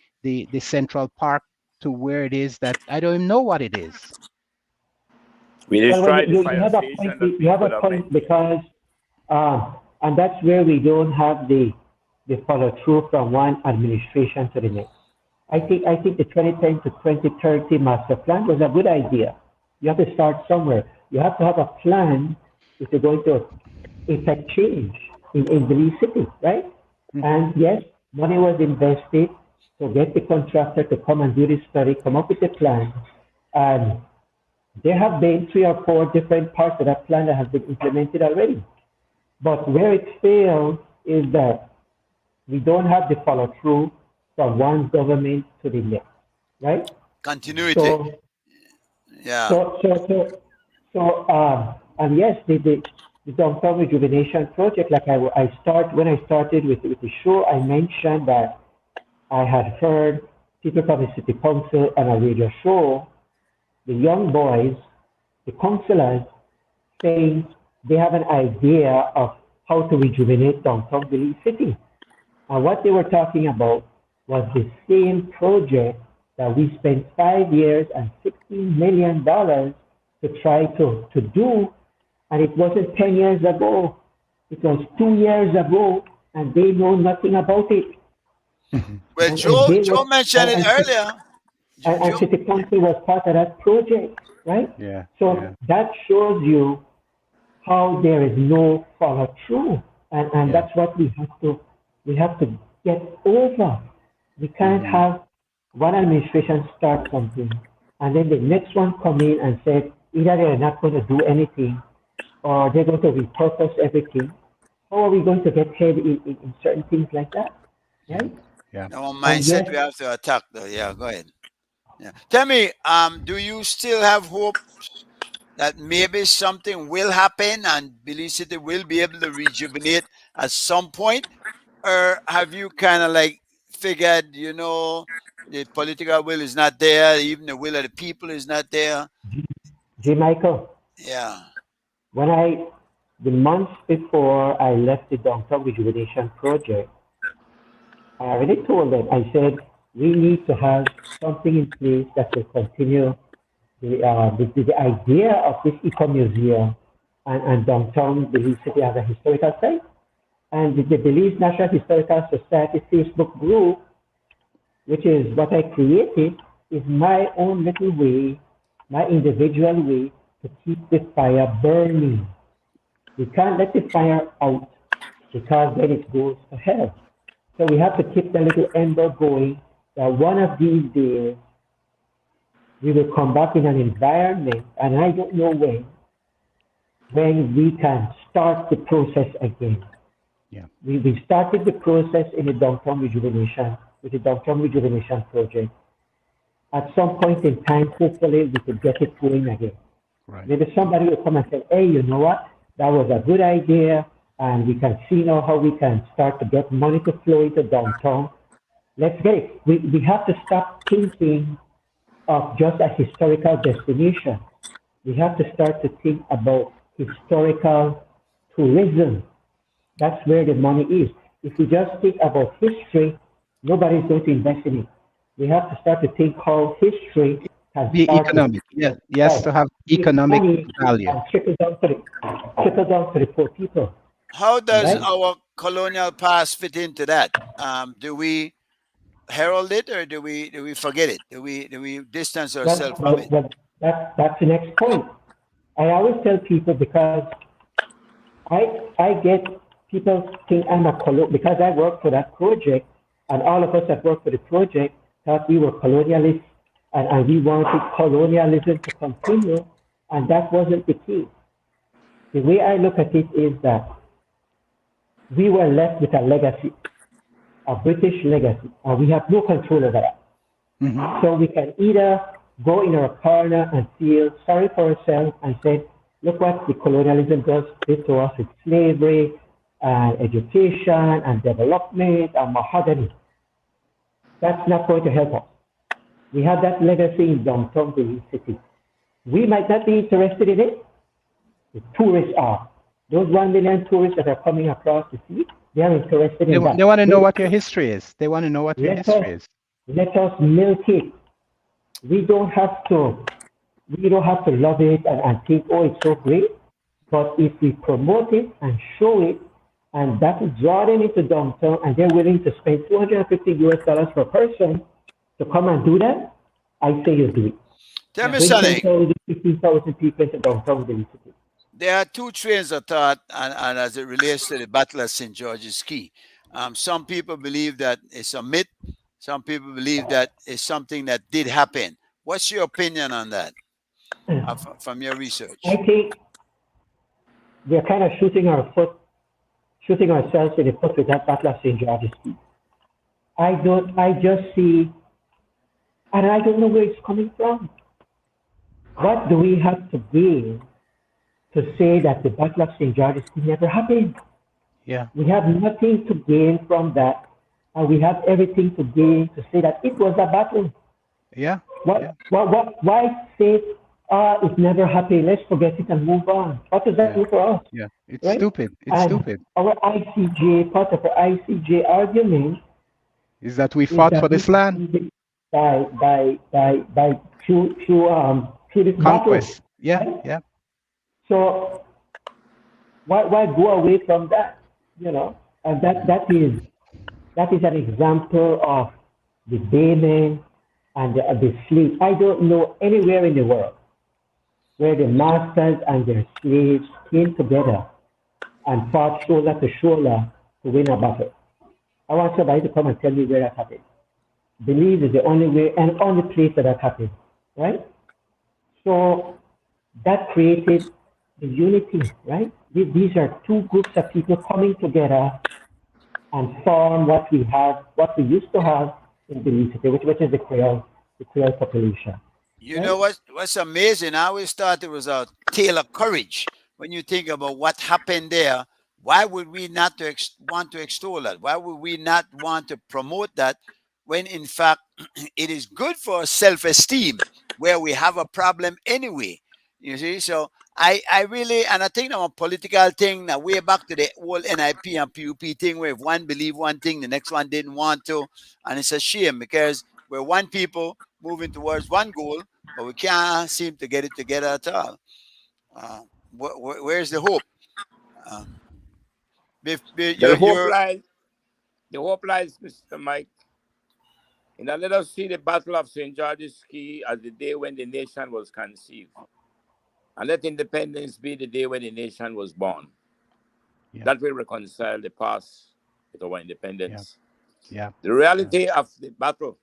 Central Park to where it is that I don't even know what it is. We destroyed you have a point because, and that's where we don't have the follow through from one administration to the next. I think the 2010 to 2030 master plan was a good idea. You have to start somewhere. You have to have a plan if you're going to effect change in Belize City, right? Mm-hmm. And yes, money was invested to get the contractor to come and do this study, come up with a plan, and there have been 3 or 4 different parts of that plan that have been implemented already. But where it fails is that we don't have the follow through from one government to the next, right? Continuity. So, yeah. And yes, the downtown rejuvenation project, like when I started with the show, I mentioned that I had heard people from the city council on a radio show, the young boys, the councillors, saying they have an idea of how to rejuvenate downtown Belize City. And what they were talking about was the same project that we spent 5 years and $16 million to try to do. And it wasn't 10 years ago. It was 2 years ago, and they know nothing about it. Well, Joe mentioned it earlier. And City Council was part of that project, right? Yeah. So that shows you how there is no follow through, and that's what we have to get over. We can't have one administration start something, and then the next one come in and say either they're not going to do anything, or they're going to repurpose everything. How are we going to get ahead in certain things like that, right? Yeah. No mindset we have to attack, though. Yeah, go ahead. Yeah. Tell me, do you still have hope that maybe something will happen and Belize City will be able to rejuvenate at some point? Or have you kind of like figured, the political will is not there, even the will of the people is not there? J. Michael. Yeah. The month before I left the downtown rejuvenation project, I already told them, I said, we need to have something in place that will continue the idea of this eco-museum and downtown Belize City as a historical site. And the Belize National Historical Society Facebook group, which is what I created, is my own little way, my individual way to keep the fire burning. We can't let the fire out because then it goes to hell. So we have to keep the little ember going that one of these days we will come back in an environment, and I don't know when we can start the process again. Yeah. We started the process in the downtown rejuvenation, with the downtown rejuvenation project. At some point in time, hopefully, we could get it going again. Right. Maybe somebody will come and say, hey, you know what? That was a good idea, and we can see now how we can start to get money to flow into downtown. Let's get it. We have to stop thinking of just a historical destination. We have to start to think about historical tourism. That's where the money is. If we just think about history, nobody's going to invest in it. We have to start to think how history can Be start economic. Yeah. Yes, to have economic money value. and trickle down to the poor people. How does Right. our colonial past fit into that? Do we herald it, or do we forget it? Do we distance ourselves from it? That's the next point. I always tell people, because I get people think I'm a because I work for that project, and all of us that work for the project thought we were colonialists, and we wanted colonialism to continue, and that wasn't the case. The way I look at it is that we were left with a legacy, a British legacy, and we have no control over that. Mhm. So we can either go in our corner and feel sorry for ourselves and say, look what the colonialism does to us with slavery and education and development and mahogany. That's not going to help us. We have that legacy in downtown Belize City. We might not be interested in it. The tourists are. Those 1 million tourists that are coming across the sea, they are interested in that. They want to know what your history is. They want to know what your history is. Let us milk it. We don't have to love it and think, oh, it's so great. But if we promote it and show it, and that will draw them into downtown, and they're willing to spend $250 per person to come and do that, I say you do it. Tell me Bring something. 10,000, 15,000 people into downtown Belize City. There are two trains of thought, and as it relates to the Battle of St. George's Key. Some people believe that it's a myth. Some people believe that it's something that did happen. What's your opinion on that from your research? I think we're kind of shooting ourselves in the foot with that Battle of St. George's Key. I just see, and I don't know where it's coming from. What do we have to gain to say that the Battle of St. George's Key never happened? Yeah. We have nothing to gain from that, and we have everything to gain to say that it was a battle. Yeah. Why say, it never happened, let's forget it and move on? What does that do for us? Yeah. It's right? stupid. It's And stupid. Our ICJ, part of our ICJ argument Is that we fought for this land? Through this Conquest. battle. Yeah. Right? Yeah. So why go away from that? And that is an example of the Baymen and the slaves. I don't know anywhere in the world where the masters and their slaves came together and fought shoulder to shoulder to win a battle. I want somebody to come and tell me where that happened. Belize is the only way and only place that happened, right? So that created the unity, right? These are two groups of people coming together and form what we used to have in Belize, which is the Creole population. You know what's amazing? I always thought it was a tale of courage. When you think about what happened there, why would we not want to extol that? Why would we not want to promote that when in fact it is good for self-esteem where we have a problem anyway? You see, so I really, and I think I'm a political thing now, way back to the whole NIP and PUP thing where if one believed one thing, the next one didn't want to. And it's a shame because we're one people moving towards one goal, but we can't seem to get it together at all. Where's the hope? The hope lies, Mr. Mike. And now let us see the Battle of St. George's Key as the day when the nation was conceived. And let independence be the day when the nation was born. Yeah. That will reconcile the past with our independence. Yeah. The reality of the battle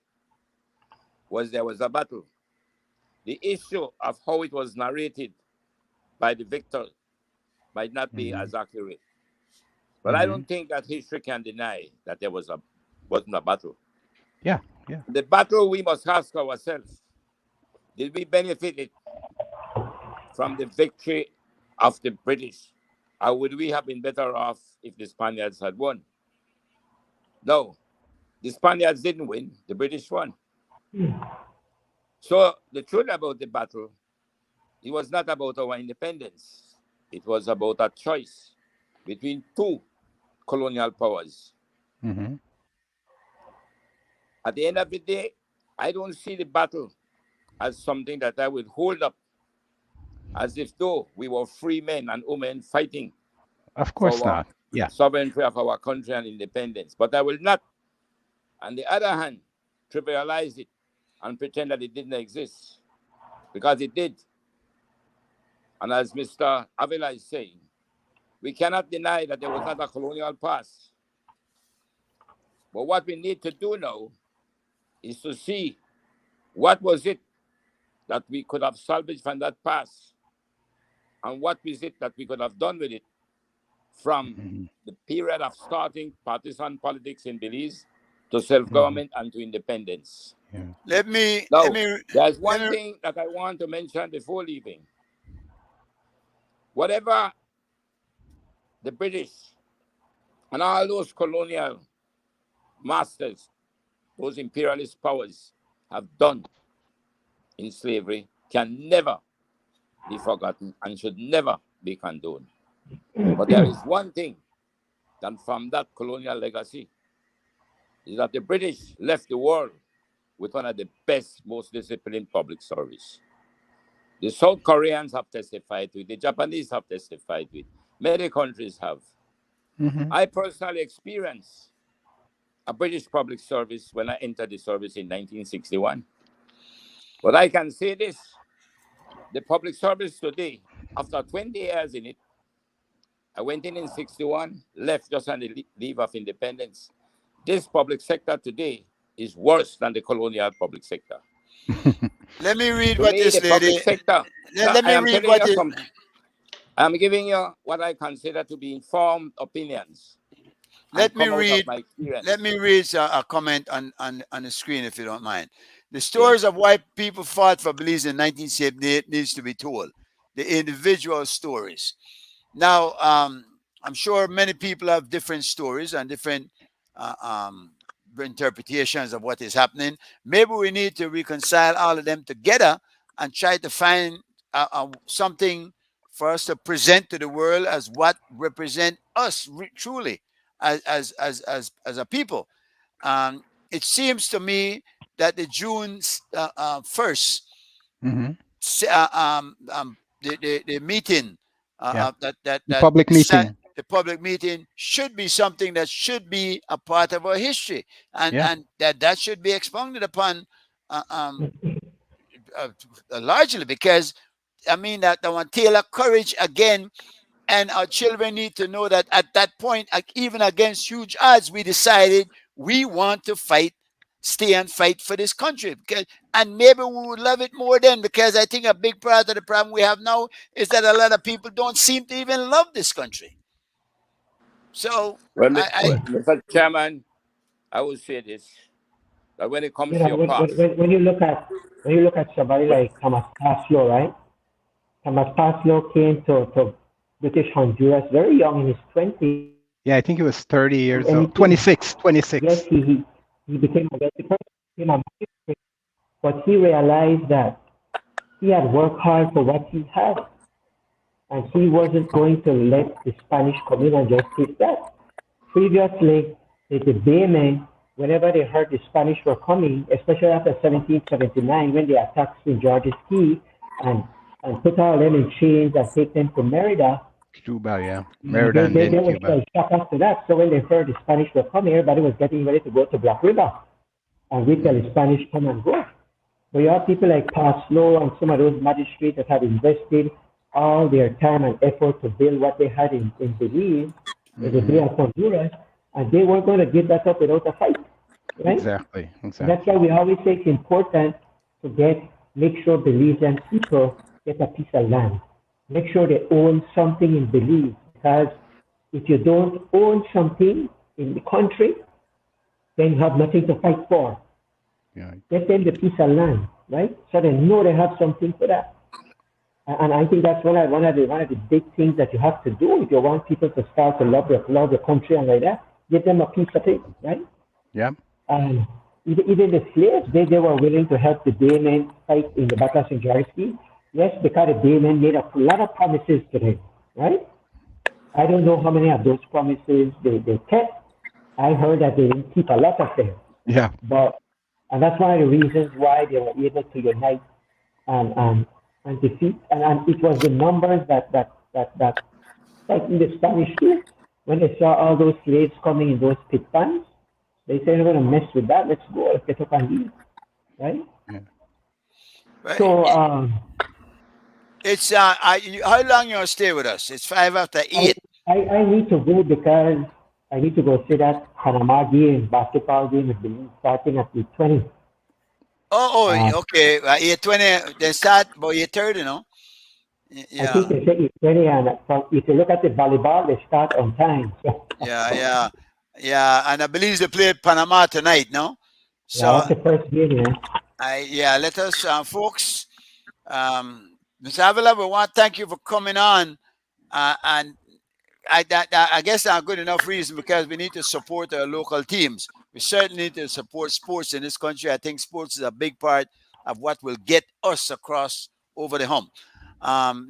was there was a battle. the issue of how it was narrated by the victor might not be as accurate. But I don't think that history can deny that there wasn't a battle. Yeah. The battle, we must ask ourselves, did we benefit from the victory of the British? Or would we have been better off if the Spaniards had won? No, the Spaniards didn't win, the British won. So the truth about the battle, it was not about our independence. It was about a choice between two colonial powers. At the end of the day, I don't see the battle as something that I would hold up as if though we were free men and women fighting. Of course for not. Yeah. Sovereignty of our country and independence. But I will not, on the other hand, trivialize it and pretend that it didn't exist, because it did. And as Mr. Avila is saying, we cannot deny that there was not a colonial past. But what we need to do now is to see what was it that we could have salvaged from that past, and what is it that we could have done with it from the period of starting partisan politics in Belize to self-government and to independence. Let me There's one thing that I want to mention before leaving. Whatever the British and all those colonial masters, those imperialist powers have done in slavery can never be forgotten and should never be condoned. But there is one thing that from that colonial legacy is that the British left the world with one of the best, most disciplined public service. The South Koreans have testified to it. The Japanese have testified to it. Many countries have. I personally experienced a British public service when I entered the service in 1961. But I can say this, the public service today, after 20 years in it, I went in 61, left just on the leave of independence. This public sector today is worse than the colonial public sector. Let me read what this lady... Let me read what this... I'm giving you what I consider to be informed opinions. Let me read a comment on the screen, if you don't mind. The stories of why people fought for Belize in 1978 needs to be told. The individual stories. Now, I'm sure many people have different stories and different interpretations of what is happening. Maybe we need to reconcile all of them together and try to find something for us to present to the world as what represent us truly as a people. It seems to me that the June 1st, the meeting, the public meeting should be something that should be a part of our history, and that should be expounded upon largely, because I mean that want Taylor courage again. And our children need to know that at that point, even against huge odds, we decided we want to stay and fight for this country. And maybe we would love it more then, because I think a big part of the problem we have now is that a lot of people don't seem to even love this country. So, Mr. Chairman, I will say this: that when it comes to your past, when you look at somebody like Thomas Paslow, right? Thomas Paslow came to British Honduras very young, in his 20s. Yeah, I think he was 30 years old. 26. Yes, he became a wealthy person, but he realized that he had worked hard for what he had, and he wasn't going to let the Spanish come in and just take that. Previously, the Baymen, whenever they heard the Spanish were coming, especially after 1779, when they attacked St. George's Key and put all them in chains and take them to Merida. Cuba, yeah. Merida and then Cuba. They were shocked after that. So when they heard the Spanish were coming, everybody was getting ready to go to Black River and wait till the Spanish come and go. But you have people like Paslow and some of those magistrates that had invested all their time and effort to build what they had in Belize, in the Bay of Honduras, and they weren't going to give that up without a fight. Right? Exactly. That's why we always say it's important to get make sure Belizean people get a piece of land. Make sure they own something in Belize, because if you don't own something in the country, then you have nothing to fight for. Yeah. Get them the piece of land, right? So they know they have something for that. And I think that's one of the big things that you have to do if you want people to start to love your country and like that. Give them a piece of it, right? Yeah. And even the slaves, they were willing to help the Daymen fight in the Battle of St. George's. Yes, because the Daymen made a lot of promises to them, right? I don't know how many of those promises they kept. I heard that they didn't keep a lot of them. Yeah. And that's one of the reasons why they were able to unite and defeat. And it was the numbers that like in the Spanish too, when they saw all those slaves coming in those pit pans, they said, we're going to mess with that. Let's go. Let's get up and leave. Right? Yeah. Right. So It's how long you gonna stay with us? It's 5 after 8. I need to go because I need to go see that Panama game, basketball game, I believe, starting at the 20. Okay. 8:20. They start about 8:30, no? I Yeah, think they say it's 20, and if you look at the volleyball, they start on time. So, yeah. And I believe they play Panama tonight, no? yeah, So that's the first game, yeah. let us, folks. Ms. Avila, we want to thank you for coming on, and I guess that's a good enough reason, because we need to support our local teams. We certainly need to support sports in this country. I think sports is a big part of what will get us across over the hump.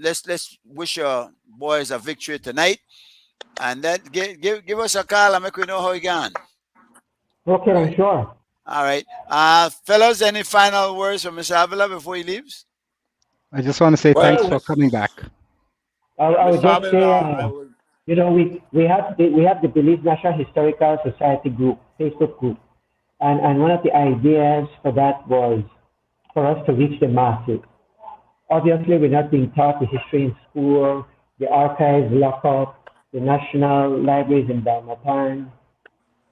Let's wish our boys a victory tonight, and then give us a call and make we know how you gone. Okay, I'm sure. All right, fellas, any final words from Mr. Avila before he leaves? I just want to say thanks for coming back. I would just say, I would, you know, we have the Belize National Historical Society group, Facebook group, and one of the ideas for that was for us to reach the masses. Obviously, we're not being taught the history in school. The archives lock up. The National Libraries in Dalmatan.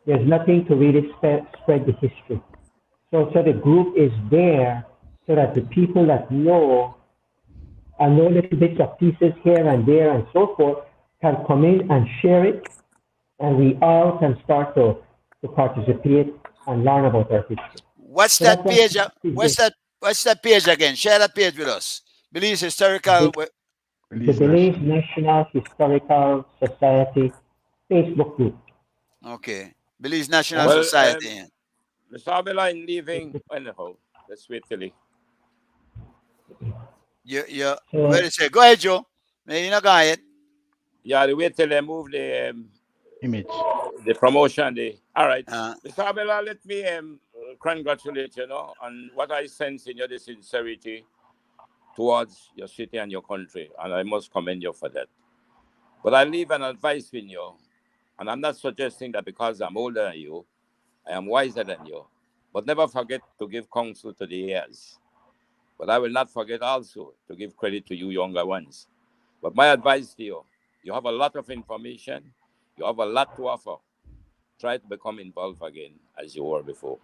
There's nothing to really spread the history. So the group is there so that the people that know and know little bits of pieces here and there and so forth can come in and share it, and we all can start to participate and learn about our history. What's So that that's page? what- What's that page again? Share that page with us. Belize Historical. The Belize Belize National Historical Society Facebook group. Okay. Belize National Well, Society. Mr. Avila, in leaving, anyhow, let's wait till he. You So- where is it? Go ahead, Joe. You know, go ahead. Yeah, they wait till they move the image. promotion. All right. Uh, Mr. Avila, let me congratulate you, on what I sense in your sincerity towards your city and your country, and I must commend you for that. But I leave an advice with you, and I'm not suggesting that because I'm older than you, I am wiser than you. But never forget to give counsel to the heirs. But I will not forget also to give credit to you younger ones. But my advice to you, you have a lot of information, you have a lot to offer. Try to become involved again as you were before.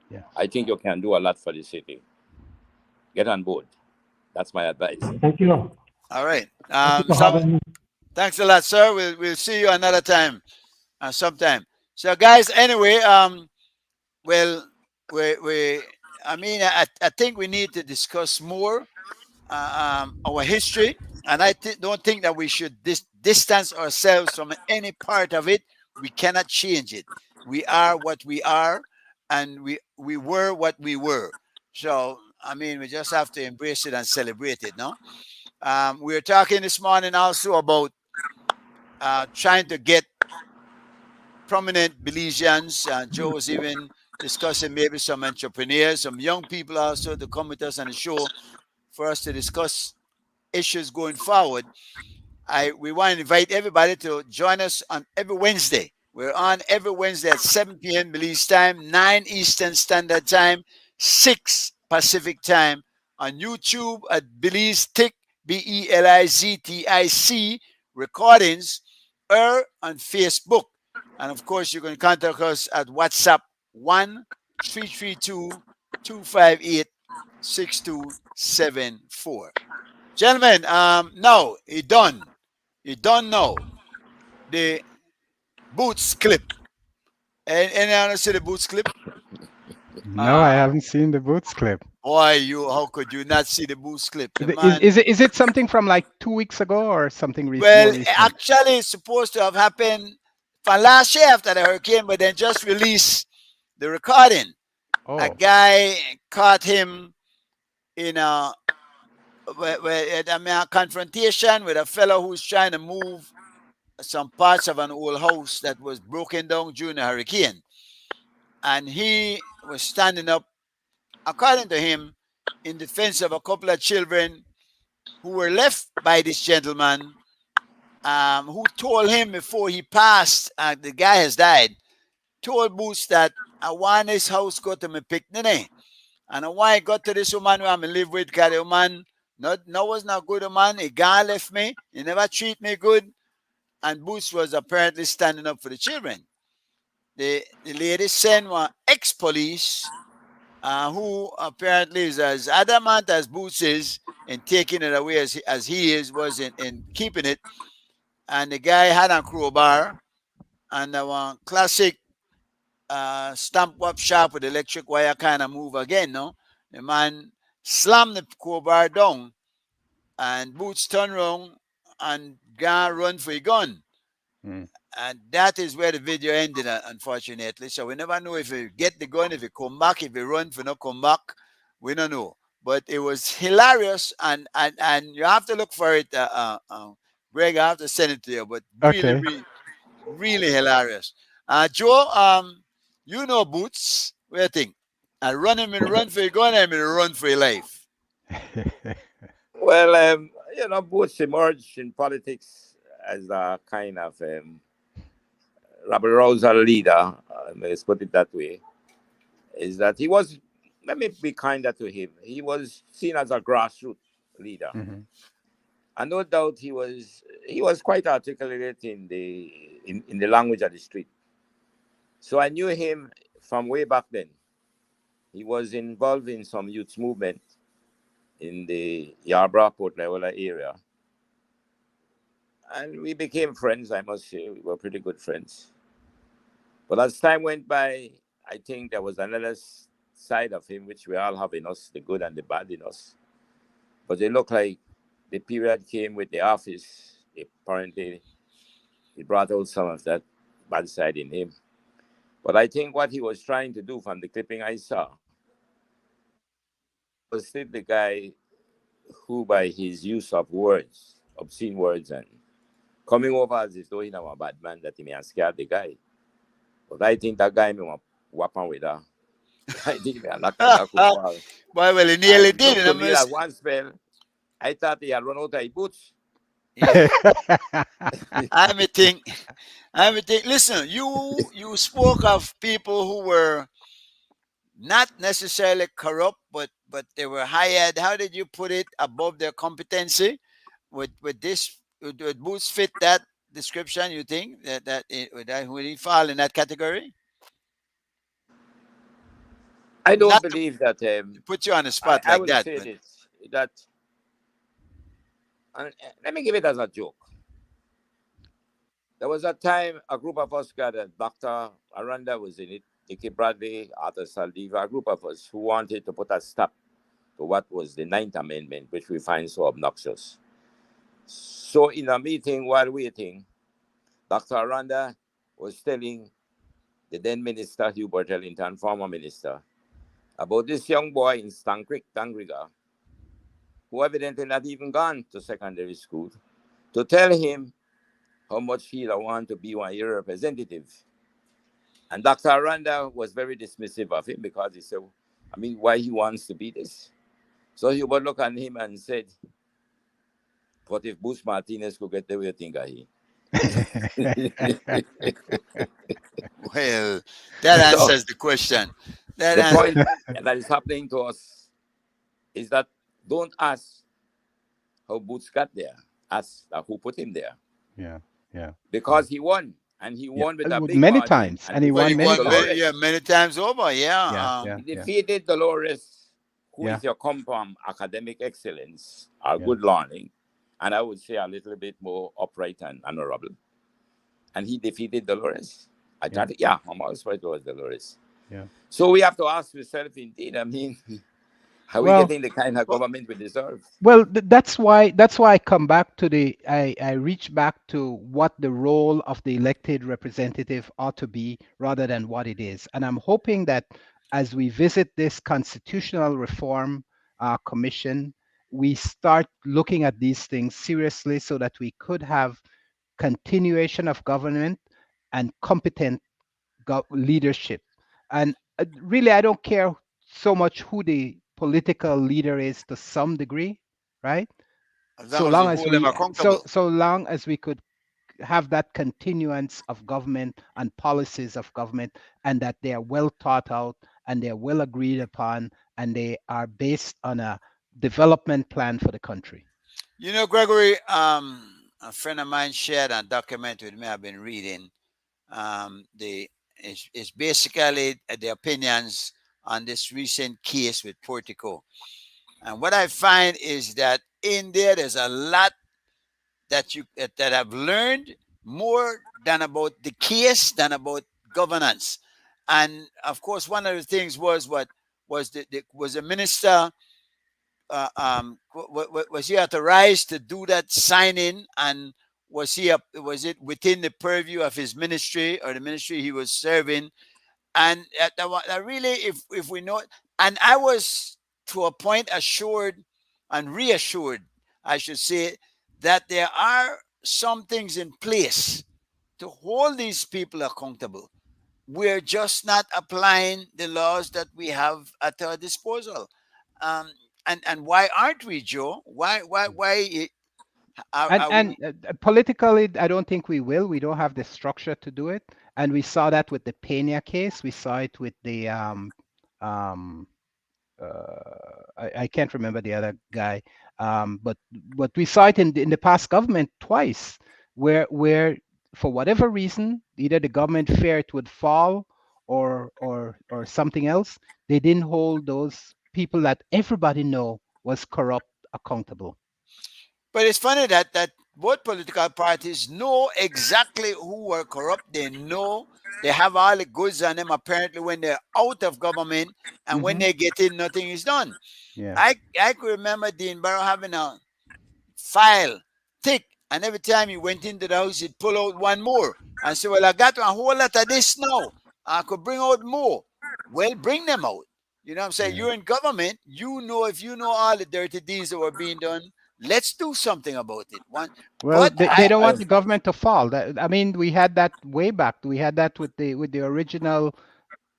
Yeah. I think you can do a lot for the city. Get on board. That's my advice. Thank you. all right. Thank you for having me. Thanks a lot, sir. We'll see you another time, sometime. So, guys, anyway, well, I think we need to discuss more our history, and I don't think that we should distance ourselves from any part of it. We cannot change it. We are what we are, and we were what we were. So, we just have to embrace it and celebrate it, no? We were talking this morning also about trying to get prominent Belizeans. Joe was even discussing maybe some entrepreneurs, some young people also to come with us on the show for us to discuss issues going forward. We want to invite everybody to join us on every Wednesday. We're on every Wednesday at 7 p.m. Belize time, 9 Eastern Standard Time, 6 Pacific Time, on YouTube at Belize Tic, BELIZTIC recordings, or on Facebook. And of course, you can contact us at WhatsApp 1-332-258 6274. Gentlemen, no, he done. He done now. The boots clip. And anyone see the boots clip? No, I haven't seen the boots clip. Boy, how could you not see the boots clip? The man, Is it something from like 2 weeks ago or something more well, recent? actually, it's supposed to have happened for last year after the hurricane, but then just released the recording. Oh, A guy caught him in a confrontation with a fellow who's trying to move some parts of an old house that was broken down during the hurricane. And he was standing up, according to him, in defense of a couple of children who were left by this gentleman, who told him before he passed, the guy has died, told Boots that I want his house go to me picnic. And I want to go to this woman who I'm live with, because the woman was not good woman. A guy left me. He never treat me good. And Boots was apparently standing up for the children. The lady sent one ex-police who apparently is as adamant as Boots is in taking it away as he was in keeping it. And the guy had a crowbar and one classic stamp up sharp with electric wire kind of move again, no? The man slammed the crowbar down and Boots turned around and run for a gun. And that is where the video ended, unfortunately. So we never know if he get the gun, if he come back, if he run, if he not come back. We don't know. But it was hilarious, and you have to look for it, Greg. I have to send it to you. But really, really hilarious. Joe, you know Boots. What do you think? I run him and run for your gun, and run for your life. Well, Boots emerged in politics as a kind of rabble rouser leader, let's put it that way. Is that he was, let me be kinder to him, he was seen as a grassroots leader. Mm-hmm. And no doubt he was quite articulate in the language of the street. So I knew him from way back then. He was involved in some youth movement in the Yarborough, Port Leola area. And we became friends, I must say. We were pretty good friends. But as time went by, I think there was another side of him which we all have in us, the good and the bad in us. But it looked like the period came with the office. Apparently, he brought out some of that bad side in him. But I think what he was trying to do from the clipping I saw was still the guy who, by his use of words, obscene words, and coming over as if though he was a bad man, that he may have scared the guy. But I think that guy may want to whap with her. I think he knocked over. Well, he nearly did. To me, at one spell, I thought he had run out of his boots. Yeah. I think. Listen, you spoke of people who were not necessarily corrupt, but they were hired. How did you put it? Above their competency. Would Boots fit that description? You think that would he fall in that category? I don't believe that. Put you on the spot I like would that. say this, that. And let me give it as a joke. There was a time a group of us gathered. Dr. Aranda was in it, Dickie Bradley, Arthur Saldiva, a group of us who wanted to put a stop to what was the 9th Amendment, which we find so obnoxious. So in a meeting while waiting, Dr. Aranda was telling the then minister, Hubert Ellington, former minister, about this young boy in Stancrick, Tangriga, who evidently not even gone to secondary school, to tell him how much he'd want to be one year representative. And Dr. Aranda was very dismissive of him because he said, why he wants to be this? So he would look at him and said, what if Boots Martinez could get the way you think of he? Well, that answers the question. The point that is happening to us is that don't ask how Boots got there. Ask who put him there. Yeah. Because he won. And he won with a big many margin. times. And he won many times. Many times over. Yeah. He defeated Dolores, who if you come from academic excellence or Yeah. good learning, and I would say a little bit more upright and honorable. And he defeated Dolores. I thought, I'm always right towards Dolores. Yeah. So we have to ask ourselves, indeed, I mean, are we Well, getting the kind of government we deserve? Well, that's why I come back to I reach back to what the role of the elected representative ought to be rather than what it is. And I'm hoping that as we visit this constitutional reform commission, we start looking at these things seriously so that we could have continuation of government and competent leadership. And really, I don't care so much who the political leader is to some degree, right? As So long as you long as hold them we accountable. so long as we could have that continuance of government and policies of government, and that they are well thought out and they're well agreed upon, and they are based on a development plan for the country. You know, Gregory, a friend of mine shared a document with me I've been reading. It's basically the opinions on this recent case with Portico. And what I find is that in there's a lot that I've learned more than about the case than about governance. And of course, one of the things was what was the minister was he authorized to do that signing, and was it within the purview of his ministry or the ministry he was serving? And that really, if we know, and I was to a point assured and reassured, I should say, that there are some things in place to hold these people accountable. We're just not applying the laws that we have at our disposal. Um, and why aren't we, Joe? Why are And we? politically, I don't think we will. We don't have the structure to do it. And we saw that with the Pena case. We saw it with the um, I can't remember the other guy, but we saw it in the past government twice, where for whatever reason, either the government feared it would fall or something else, they didn't hold those people that everybody know was corrupt accountable. But it's funny that both political parties know exactly who were corrupt. They know they have all the goods on them apparently when they're out of government, and when they get in, nothing is done. Yeah. I could remember Dean Barrow having a file thick, and every time he went into the house, he'd pull out one more and say, "Well, I got a whole lot of this now. I could bring out more." Well, bring them out. You know what I'm saying? Yeah. You're in government. You know, if you know all the dirty deeds that were being done, let's do something about it. Well, But they don't want the government to fall. I mean, we had that way back. We had that with the original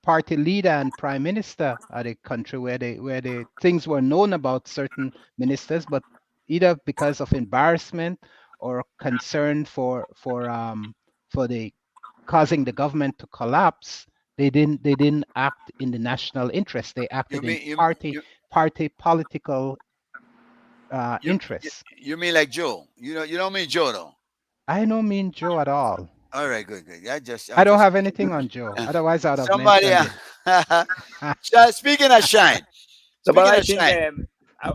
party leader and prime minister of the country, where the things were known about certain ministers, but either because of embarrassment or concern for the causing the government to collapse, they didn't act in the national interest. They acted in party political interests. You mean like Joe? You don't mean Joe though. I don't mean Joe at all. All right, good. I don't have anything on Joe. Otherwise, I'd have somebody. mentioned Speaking of shine. So, but I Speaking think of shine.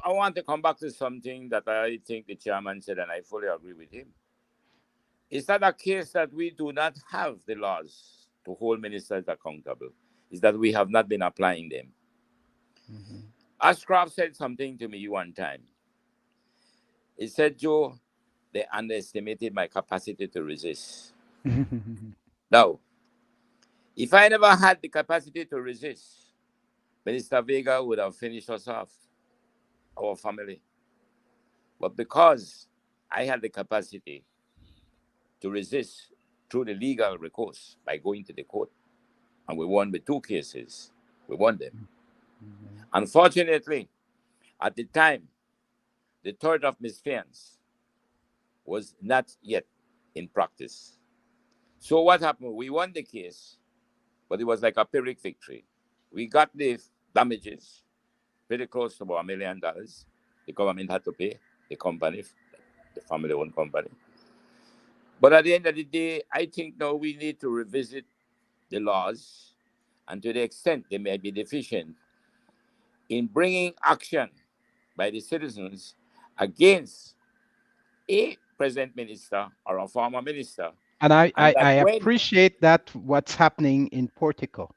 I want to come back to something that I think the chairman said, and I fully agree with him. It's not a case that we do not have the laws to hold ministers accountable. It's that we have not been applying them. Mm-hmm. Ashcroft said something to me one time. He said, "Joe, they underestimated my capacity to resist." Now, if I never had the capacity to resist, Minister Vega would have finished us off, our family. But because I had the capacity to resist through the legal recourse by going to the court, and we won with 2 cases, we won them. Mm-hmm. Unfortunately, at the time, the third of misfeasance was not yet in practice. So what happened? We won the case, but it was like a Pyrrhic victory. We got the damages, pretty close to about $1 million. The government had to pay the company, the family-owned company. But at the end of the day, I think now we need to revisit the laws, and to the extent they may be deficient, in bringing action by the citizens against a present minister or a former minister. And I And that when, appreciate that what's happening in Portico.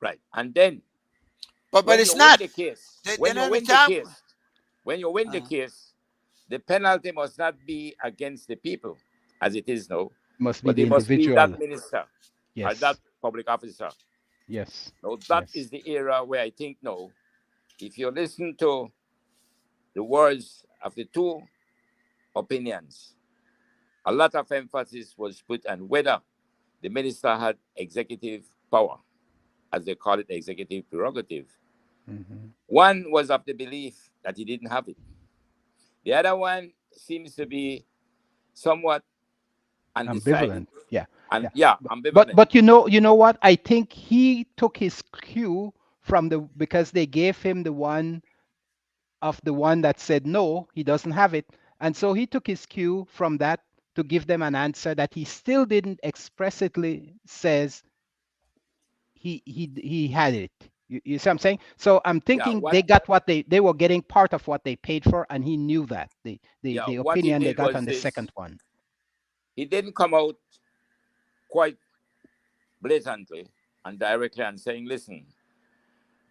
right, and then But when it's you win not. the case, They when you don't win the talk. case, when you win the case, the penalty must not be against the people as it is now, Must be but the it must be individual. that minister or Yes. that public officer. Yes. Now that Yes. is the era where I think now, if you listen to the words of the two opinions, a lot of emphasis was put on whether the minister had executive power, as they call it, executive prerogative. Mhm. One was of the belief that he didn't have it. The other one seems to be somewhat undecided. Ambivalent. Yeah. And Yeah. ambivalent. But you know what? I think he took his cue from because they gave him the one that said no, he doesn't have it. And so he took his cue from that to give them an answer that he still didn't expressly says he had it. You see what I'm saying? So I'm thinking what- they got what they were getting part of what they paid for, and he knew that. The what he opinion they did got was on the this. second one. He didn't come out quite blatantly and directly and saying, listen,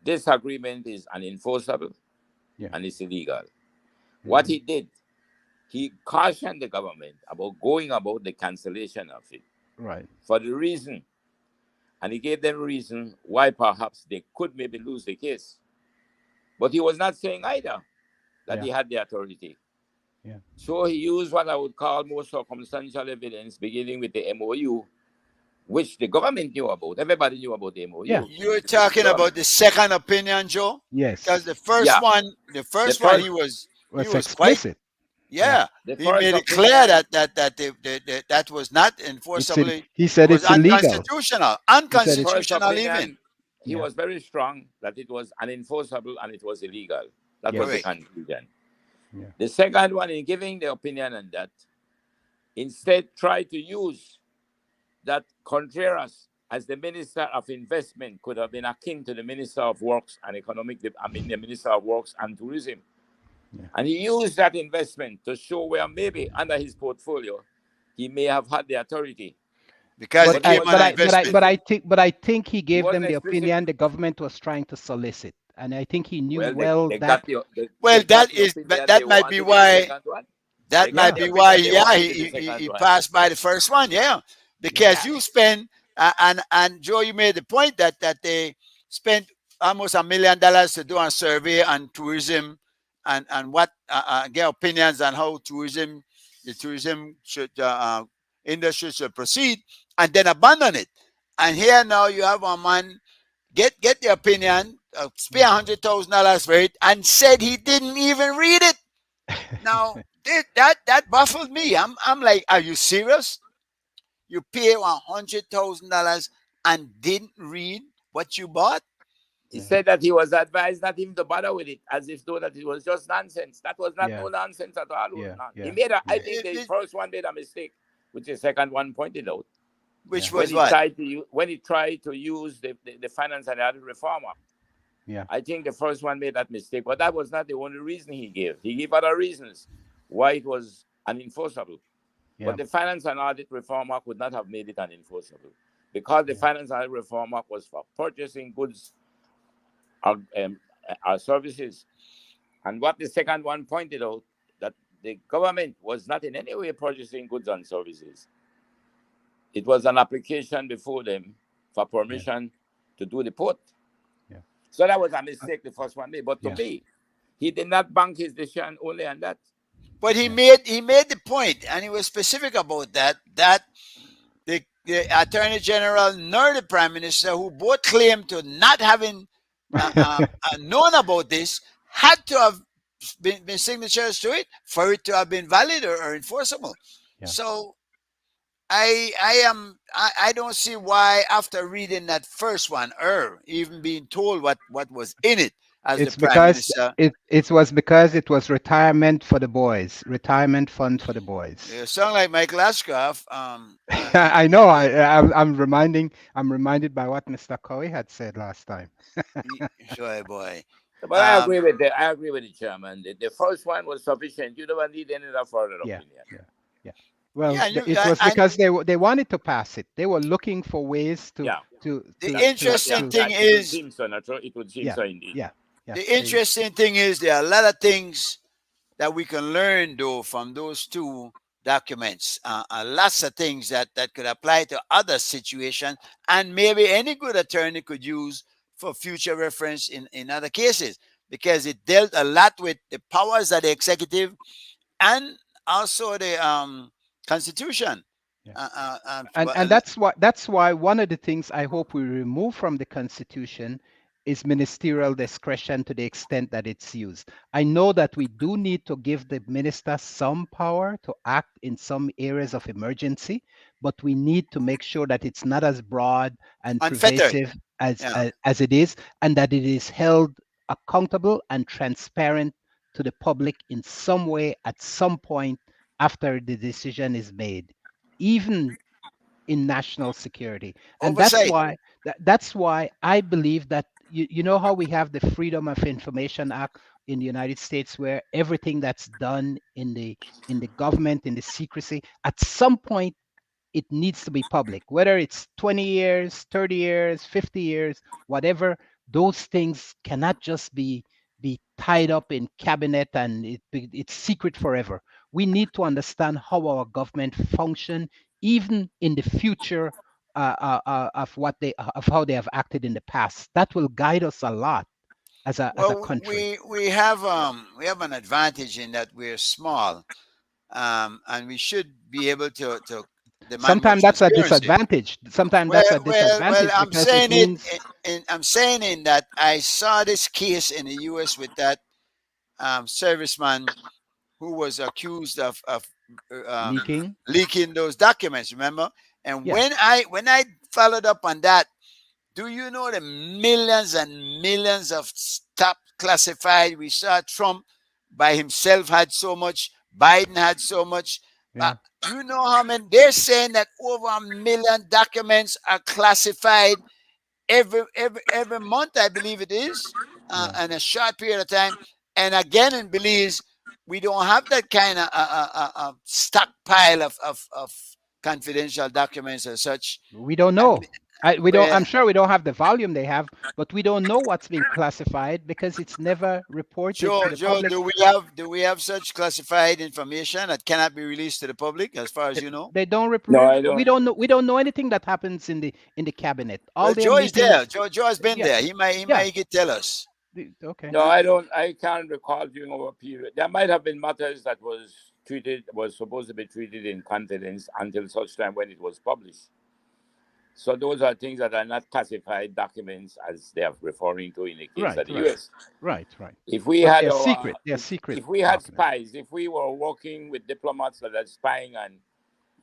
this agreement is unenforceable and it's illegal. What he did, he cautioned the government about going about the cancellation of it. Right. For the reason, and he gave them a reason why perhaps they could maybe lose the case. But he was not saying either that he had the authority. Yeah. So he used what I would call more circumstantial evidence, beginning with the MOU, which the government knew about. Everybody knew about the MOU. Yeah. You're talking about the second opinion, Joe? Yes. Because the first one, he was quite, explicit. yeah. The He first made it opinion- clear that was not enforceable. He said was it's illegal. unconstitutional. First Unconstitutional opinion, even. he was very strong that it was unenforceable and it was illegal. That was the conclusion. Yeah. The second one, in giving the opinion on that, instead tried to use that Contreras as the Minister of Investment could have been akin to the Minister of Works and the Minister of Works and Tourism. Yeah. And he used that investment to show where maybe under his portfolio he may have had the authority. Because But it came on investment. I think he gave wasn't them the explicit. opinion the government was trying to solicit, and I think he knew They that. got the- they Well, got that the is opinion that they might be wanted in the why second one. that They might got the be why opinion they wanted in the he second one. passed by the first one, because you spend and Joe, you made the point that they spent almost $1 million to do a survey on tourism and what get opinions on how the tourism industry should proceed, and then abandon it. And here now you have a man get the opinion, spend $100,000 for it, and said he didn't even read it. Now that baffled me. I'm like, are you serious? You pay $100,000 and didn't read what you bought? He said that he was advised not even to bother with it, as if though that it was just nonsense. That was not no nonsense at all. He made I think the first one made a mistake, which the second one pointed out. Which when was he what? When he tried to use the finance and audit reformer. Yeah. I think the first one made that mistake, but that was not the only reason he gave. He gave other reasons why it was unenforceable. Yeah. But the finance and audit reformer could not have made it unenforceable, because the finance and audit reformer was for purchasing goods or services. And what the second one pointed out, that the government was not in any way purchasing goods and services. It was an application before them for permission to do the port. Yeah. So that was a mistake the first one made. But to me, he did not bank his decision only on that. But he made the point, and he was specific about that the Attorney General nor the Prime Minister, who both claimed to not having known about this, had to have been signatures to it for it to have been valid or enforceable. Yeah. So I don't see why, after reading that first one, or even being told what was in it, as It's the Prime because Minister. it was retirement for the boys, retirement fund for the boys. You sound like Michael Ashcroft. I know. I'm reminded by what Mr. Cowie had said last time. Boy. But I agree with the chairman. The first one was sufficient. You don't need any other further opinion. Yeah. Well, Yeah, it was because they wanted to pass it. They were looking for ways to. The interesting thing is, it would seem so indeed. Yeah. The interesting thing is there are a lot of things that we can learn though from those two documents. Lots of things that could apply to other situations, and maybe any good attorney could use for future reference in other cases, because it dealt a lot with the powers of the executive and also the Constitution. And that's why one of the things I hope we remove from the Constitution is ministerial discretion to the extent that it's used. I know that we do need to give the minister some power to act in some areas of emergency, but we need to make sure that it's not as broad and pervasive as it is, and that it is held accountable and transparent to the public in some way at some point after the decision is made, even in national security. And that's why I believe that you know how we have the Freedom of Information Act in the United States, where everything that's done in the government, in the secrecy, at some point it needs to be public, whether it's 20 years, 30 years, 50 years, whatever. Those things cannot just be tied up in cabinet and it's secret forever. We need to understand how our government function, even in the future, of how they have acted in the past. That will guide us a lot as a country. We have an advantage in that we're small, and we should be able to sometimes that's a disadvantage. Sometimes that's a disadvantage. Well, I'm saying in that I saw this case in the U.S. with that serviceman who was accused of leaking those documents. Remember? And when I followed up on that, do you know the millions and millions of stuff classified? We saw Trump by himself had so much. Biden had so much. You know how many? They're saying that over 1 million documents are classified every month, I believe it is, in a short period of time. And again, in Belize, we don't have that kind of stockpile of confidential documents as such. We don't know. I'm sure we don't have the volume they have, but we don't know what's being classified because it's never reported to the public. Do we have such classified information that cannot be released to the public, as far as you know? They don't report. No, I don't. We don't know anything that happens in the cabinet. Joe is there. Joe has been there. He might tell us. Okay. No, I don't. I can't recall during our period. There might have been matters that was supposed to be treated in confidence until such time when it was published. So those are things that are not classified documents, as they are referring to in the case of the U.S. Right. If we had secret. If we had spies, if we were working with diplomats that are spying, and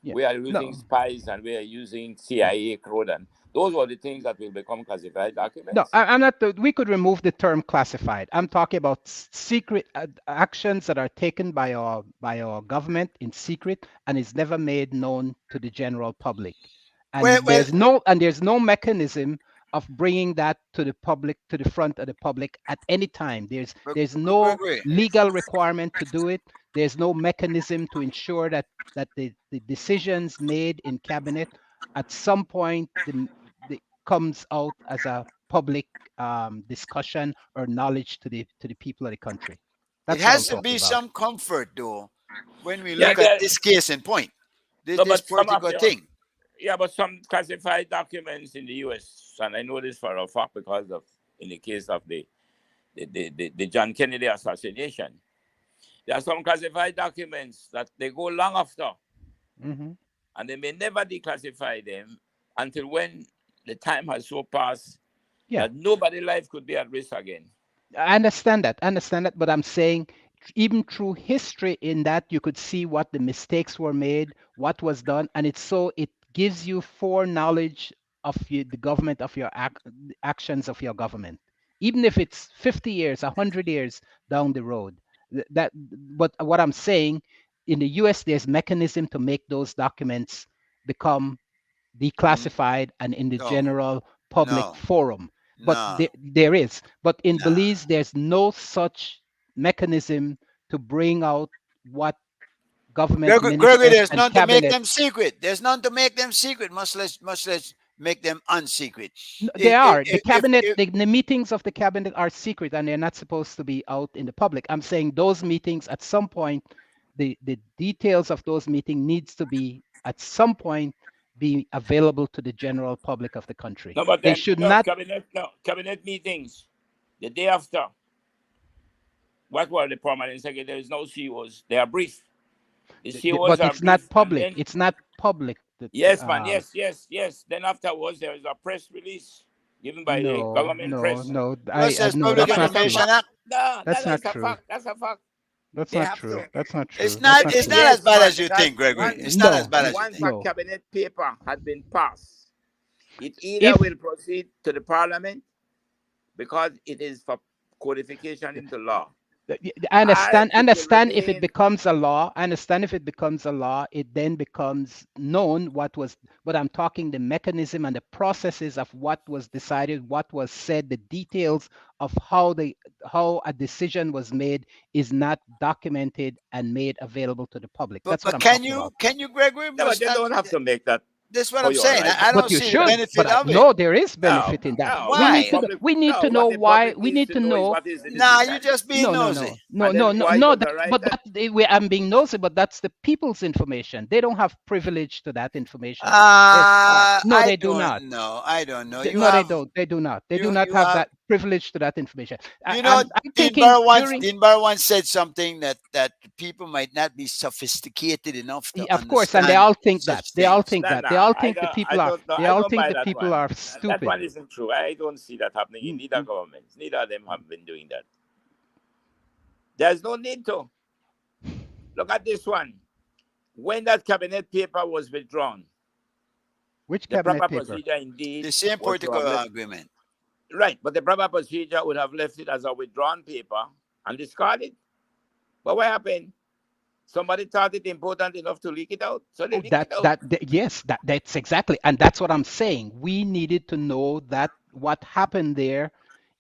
we are using spies and we are using CIA code, and those were the things that will become classified documents. No, I'm not. We could remove the term classified. I'm talking about secret actions that are taken by our government in secret and is never made known to the general public. And there's no mechanism of bringing that to the public, to the front of the public at any time. There's no legal requirement to do it. There's no mechanism to ensure that the decisions made in cabinet at some point comes out as a public discussion or knowledge to the people of the country. It has to be some comfort, though, when we look at this case in point, this particular thing. Yeah, but some classified documents in the U.S., and I know this for a fact because of in the case of the John Kennedy assassination, there are some classified documents that they go long after, and they may never declassify them until when the time has so passed that nobody's life could be at risk again. I understand that, but I'm saying even through history in that you could see what the mistakes were made, what was done, and it gives you foreknowledge of the government, of your actions of your government, even if it's 50 years, 100 years down the road. But what I'm saying, in the U.S., there's mechanism to make those documents become declassified and in the general public forum. but No. there is. But in No. Belize, there's no such mechanism to bring out what government Gregory, ministers there's and none to make cabinet. them secret. There's none to make them secret. Much less make them unsecret. They are the cabinet. If The meetings of the cabinet are secret, and they're not supposed to be out in the public. I'm saying those meetings at some point, the details of those meetings needs to be at some point be available to the general public of the country. No, but They then, should no, not. cabinet meetings the day after. What were the permanent secretaries? No CEOs. They are brief. The CEOs But are it's not brief, and public. then- It's not public. Yes, man. Yes. Then afterwards, there is a press release given by the government press. No. plus there's No, Public that's not Information true. Act. No, That's not a true. fact. That's a fact. That's They not have true. to. That's not true. It's That's not. not It's true. not as bad man, as you because think, Gregory. once- It's not No, as bad as you Once think. No. a cabinet paper had been passed, it either If- will proceed to the parliament because it is for codification into law. I understand. it will Understand if it remain- becomes a law. I understand if it becomes a law, it then becomes known what was. But I'm talking the mechanism and the processes of what was decided, what was said, the details of how a decision was made is not documented and made available to the public. But, That's what I'm can talking you about. can you, Gregory? No, but must they not- don't have to make that. That's what for I'm your saying. right. I don't But you see should. the benefit But of it. no, there is benefit in that. No, Why? We need to know what the why. public We needs need to is know. what is the Nah, decision. you just being nosy. And then why No. was the right But time? I'm being nosy, but that's the people's information. They don't have privilege to that information. No, I they do don't not. know. I don't know. You No, they have, don't. They do not. They you- do not you have have- that privilege to that information. You know, I'm Dean thinking Barr once said something that people might not be sophisticated enough to of course, and they understand all think such that. They all things. think Nah, that. nah, They all I think the don't- people I are. don't know- They I all don't think buy the that people one. are That stupid. one isn't true. I don't see that happening in neither governments. Neither of them have been doing that. There's no need to. Look at this one. When that cabinet paper was withdrawn, Which the cabinet proper paper? procedure indeed. The same was to have protocol left- agreement. Right, but the proper procedure would have left it as a withdrawn paper and discarded. But what happened? Somebody thought it important enough to leak it out, so they leaked it out. Yes, that's exactly, and that's what I'm saying. We needed to know that what happened there,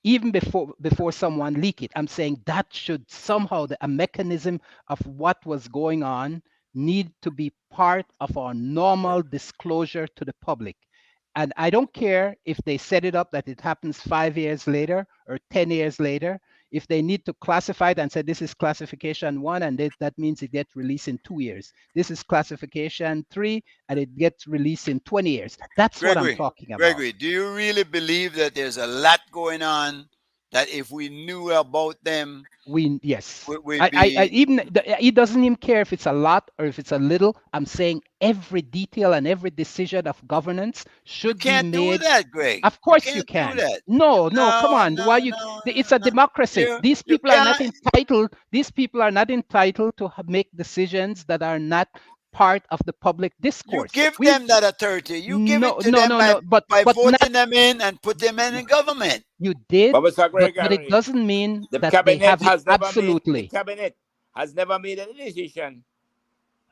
even before someone leak it. I'm saying that should somehow a mechanism of what was going on need to be part of our normal disclosure to the public. And I don't care if they set it up that it happens 5 years later or 10 years later. If they need to classify it and say this is classification 1 and that means it gets released in 2 years. This is classification 3 and it gets released in 20 years. That's what I'm talking about. Gregory, do you really believe that there's a lot going on that if we knew about them, Yes. we'd He doesn't even care if it's a lot or if it's a little. I'm saying every detail and every decision of governance should be can't do made. that, Greg. Of course you can't can. do that. No, come on. no, Why you? no, It's a no. democracy. You- These you people are not can't- entitled. These people are not entitled to make decisions that are not part of the public You discourse. give them that authority. You give it to them by But voting not, them in and put them in government. you did. But Mr. But Gregory, it doesn't mean the that they cabinet have it has never absolutely. made. The cabinet has never made any decision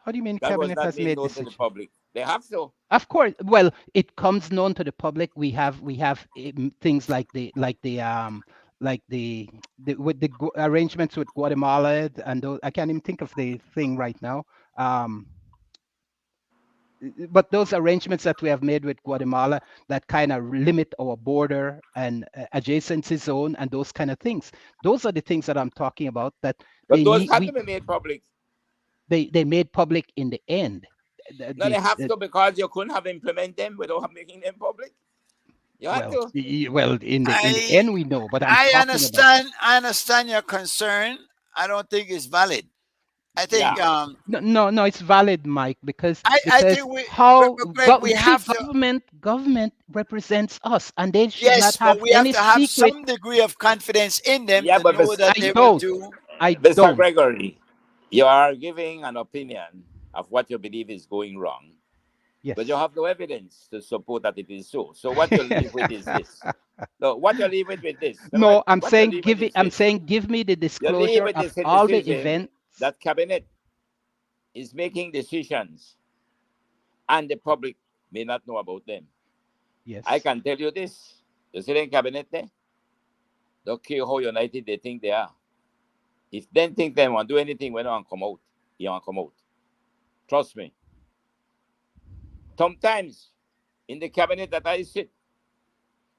How do you mean that was cabinet not has made made known to the decisions? public. They have to. Of course. Well, it comes known to the public. We have things like the with the arrangements with Guatemala and those, I can't even think of the thing right now. But those arrangements that we have made with Guatemala that kind of limit our border and adjacency zone and those kind of things. Those are the things that I'm talking about. That But those have to be made public. They made public in the end. No, they have to because you couldn't have implemented them without making them public. You have to. Well, in the end, we know. But I understand your concern. I don't think it's valid. I think no, it's valid, Mike, because I think government represents us, and they should yes, not have but we have any to have secret. some degree of confidence in them Yeah, to but know that I they don't. will do. Mr. Gregory, you are giving an opinion of what you believe is going wrong. Yes. But you have no evidence to support that it is so. So what you leave with is this. No, what you leave with this. No, I'm saying give me the disclosure of all the events. That cabinet is making decisions and the public may not know about them. Yes. I can tell you this. You see the cabinet there? Don't care how united they think they are. If they think they want to do anything, when they want to come out, you want to come out. Trust me. Sometimes in the cabinet that I sit,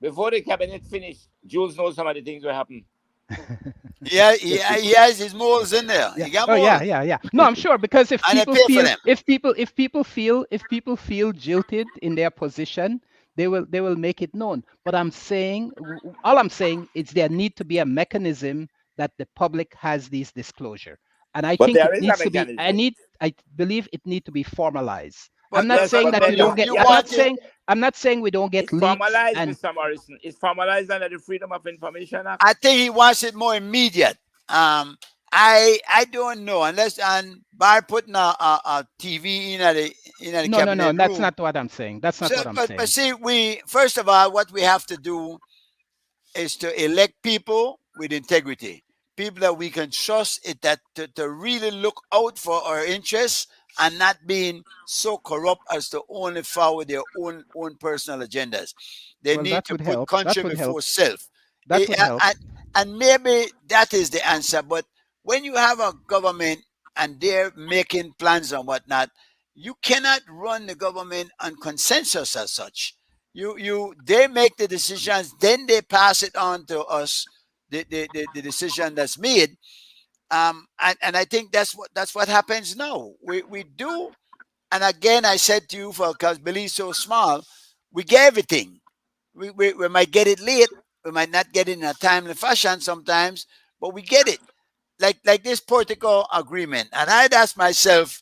before the cabinet finished, Jules knows some of the things will happen. Yeah, he has his moles in there. Yeah. He got Oh moles. yeah. No, I'm sure, because if And they people pay for feel them. if people feel jilted in their position, they will make it known. But all I'm saying is there need to be a mechanism that the public has these disclosure, and I But think there it is a needs to be. mechanism. I believe it need to be formalized. But I'm not Yes, saying but that then we don't get. you want it. I'm not saying we don't get It's leaks. formalized, And Mr. Morrison. It's formalized under the Freedom of Information Act. I think he wants it more immediate. I don't know unless by putting a TV in the no, cabinet that's room. not what I'm saying. That's not So, what I'm saying. but see, we first of all, what we have to do is to elect people with integrity, people that we can trust, that to really look out for our interests and not being so corrupt as to only follow their own personal agendas. They Well, need that to would put help. country That would before help. self. That would help. And maybe that is the answer. But when you have a government and they're making plans and whatnot, you cannot run the government on consensus as such. They make the decisions, then they pass it on to us, the decision that's made. And I think that's what happens now. We do, and again I said to you, because Billy's so small, we get everything. We might get it late, we might not get it in a timely fashion sometimes, but we get it. Like this Portugal agreement. And I'd ask myself,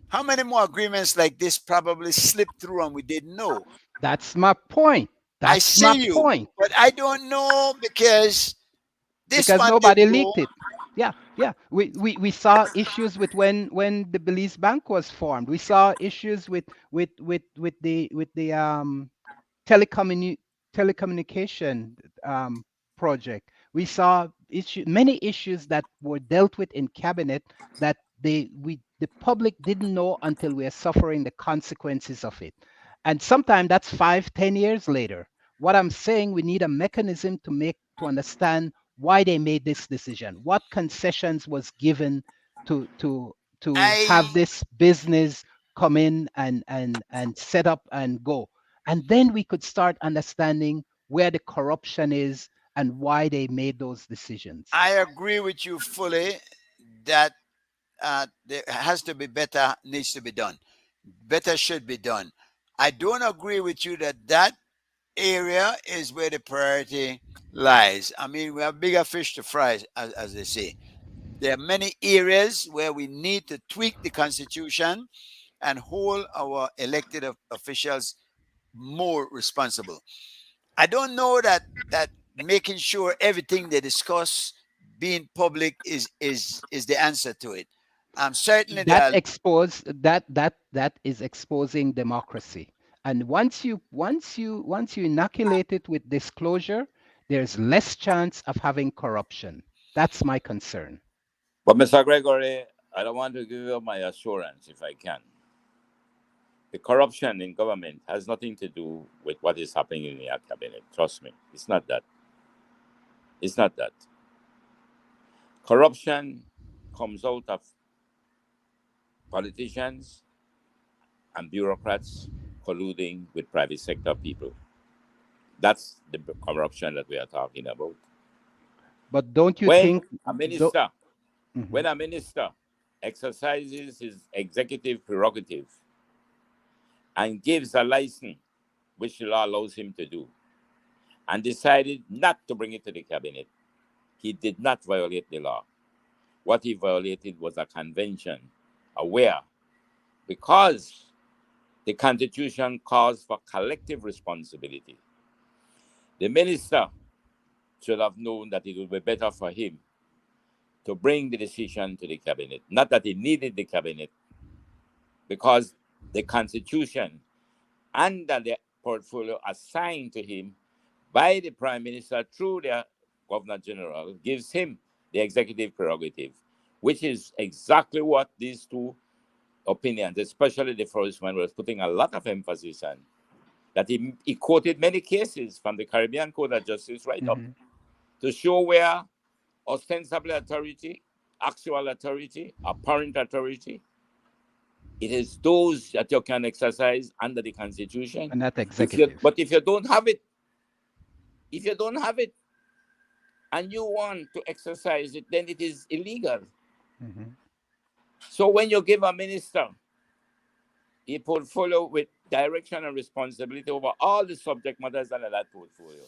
how many more agreements like this probably slipped through and we didn't know? That's my point. I That's my see you, point. but I don't know because this Because one nobody didn't leaked go. it. Yeah. We saw issues with when the Belize Bank was formed. We saw issues with the telecommunication project. We saw many issues that were dealt with in cabinet that the public didn't know until we are suffering the consequences of it. And sometimes that's 5-10 years later. What I'm saying, we need a mechanism to understand why they made this decision, what concessions was given to have I this business come in and set up and go. And then we could start understanding where the corruption is and why they made those decisions. I agree with you fully that there has to be better, needs to be done. Better should be done. I don't agree with you that area is where the priority lies. I mean, we have bigger fish to fry, as they say. There are many areas where we need to tweak the Constitution and hold our elected officials more responsible. I don't know that making sure everything they discuss being public is the answer to it. Certainly there That are, that is exposing democracy. And once you inoculate it with disclosure, there's less chance of having corruption. That's my concern. But Mr. Gregory, I don't want to give you my assurance if I can. The corruption in government has nothing to do with what is happening in your cabinet. Trust me. It's not that. It's not that. Corruption comes out of politicians and bureaucrats colluding with private sector people. That's the corruption that we are talking about. But don't you When think a minister, Mhm. when a minister exercises his executive prerogative and gives a license, which the law allows him to do, and decided not to bring it to the cabinet, he did not violate the law. What he violated was a convention, where, because the Constitution calls for collective responsibility, the minister should have known that it would be better for him to bring the decision to the cabinet. Not that he needed the cabinet, because the Constitution under the portfolio assigned to him by the Prime Minister through the Governor General gives him the executive prerogative, which is exactly what these two opinions, especially the first one, was putting a lot of emphasis on. that he quoted many cases from the Caribbean Court of Justice right up Mhm. to show where ostensible authority, actual authority, apparent authority, it is those that you can exercise under the Constitution. And not But executive. if you don't have it, and you want to exercise it, then it is illegal. Mhm. So when you give a minister a portfolio with direction and responsibility over all the subject matters under that portfolio,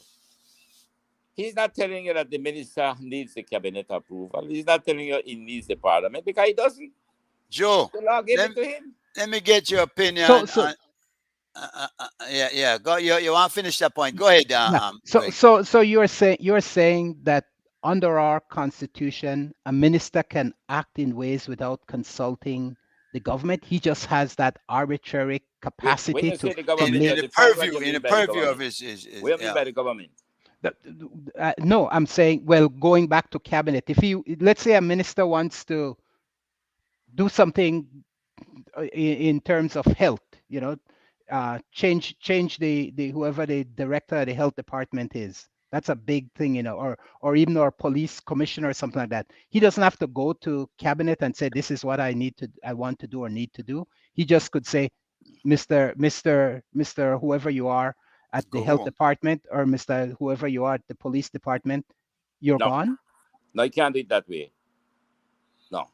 he's not telling you that the minister needs the cabinet approval. He's not telling you he needs the parliament, because he doesn't. Joe, The law gave let, it to him. let me get your opinion So on. Yeah. Go. You want to finish that point? Go ahead. yeah. Greg. So you're saying that under our constitution, a minister can act in ways without consulting the government. He just has that arbitrary When capacity you say the in, government, in you the define what purview, you in mean the by the purview of government. his What do you mean yeah. by the government? No, I'm saying, well, going back to cabinet, let's say a minister wants to do something in terms of health, change the whoever the director of the health department is. That's a big thing, or even our police commissioner or something like that. He doesn't have to go to cabinet and say, this is what I want to do or need to do. He just could say, Mr. whoever you are at the Go health home. department, or Mr. whoever you are at the police department, you're No, gone. no, you can't do it that way. No,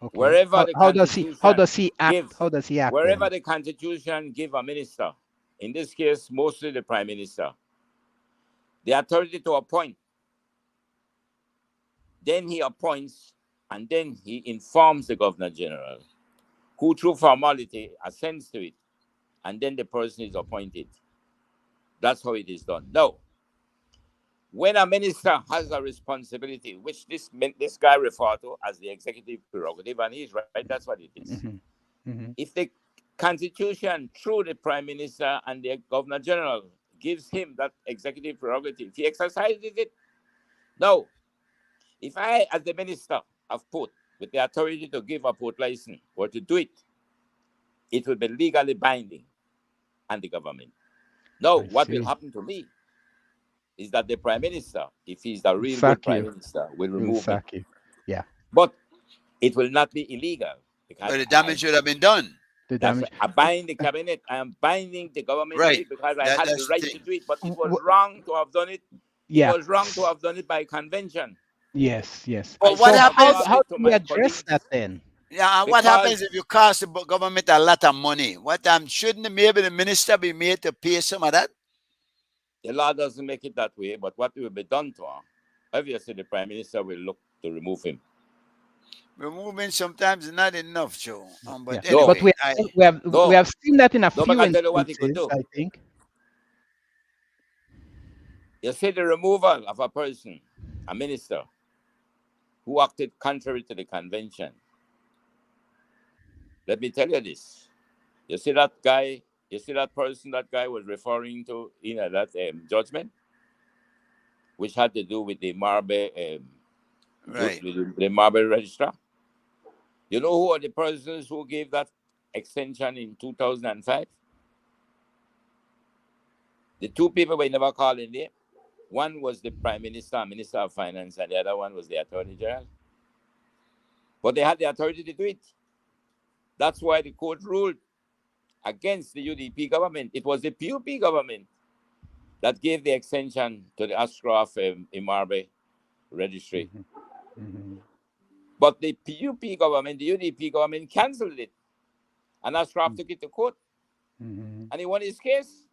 Okay. wherever the How Constitution does he act? give, How does he act wherever then? the Constitution give a minister, in this case, mostly the Prime Minister, the authority to appoint, then he appoints, and then he informs the Governor General, who through formality assents to it, and then the person is appointed. That's how it is done. Now, when a minister has a responsibility, which this guy referred to as the executive prerogative, and he's right, that's what it is. Mhm. Mhm. If the Constitution, through the Prime Minister and the Governor General, gives him that executive prerogative, he exercises it. Now, if I, as the minister of port, with the authority to give a port license or to do it, it will be legally binding on the government. Now, I what will see. happen to me is that the Prime Minister, if he's the real good Sack Prime you. Minister, will Will remove me. sack you. Yeah. But it will not be illegal, because But the damage should have been done. The that's damage. right. I bind the cabinet. I am binding the government to Right. it because I had the That's the right thing. to do it. But it was wrong to have done it. It Yeah. was wrong to have done it by convention. Yes. But I what should have happens? talked it to How do we my address colleagues, that then? Yeah, and what because happens if you cost the government a lot of money? What shouldn't maybe the minister be made to pay some of that? the law doesn't make it that way. But what will be done to her? Obviously, the Prime Minister will look to remove him. Removing sometimes is not enough, Joe. But Yeah. No. But anyway, we have seen that in a No, few but I tell you what he could instances, do. I think. You see the removal of a person, a minister, who acted contrary to the convention. Let me tell you this. You see that guy, that guy was referring to, that judgment, which had to do with the Marble, right. the Marble Registrar. You know who are the persons who gave that extension in 2005? The two people were never called in there. One was the Prime Minister and Minister of Finance, and the other one was the Attorney General. But they had the authority to do it. That's why the court ruled against the UDP government. It was the PUP government that gave the extension to the Ashcroft Imarbe registry. Mm-hmm. Mm-hmm. But the PUP government, the UDP government, cancelled it. And Ashcroft took it to court. Mm-hmm. And he won his case.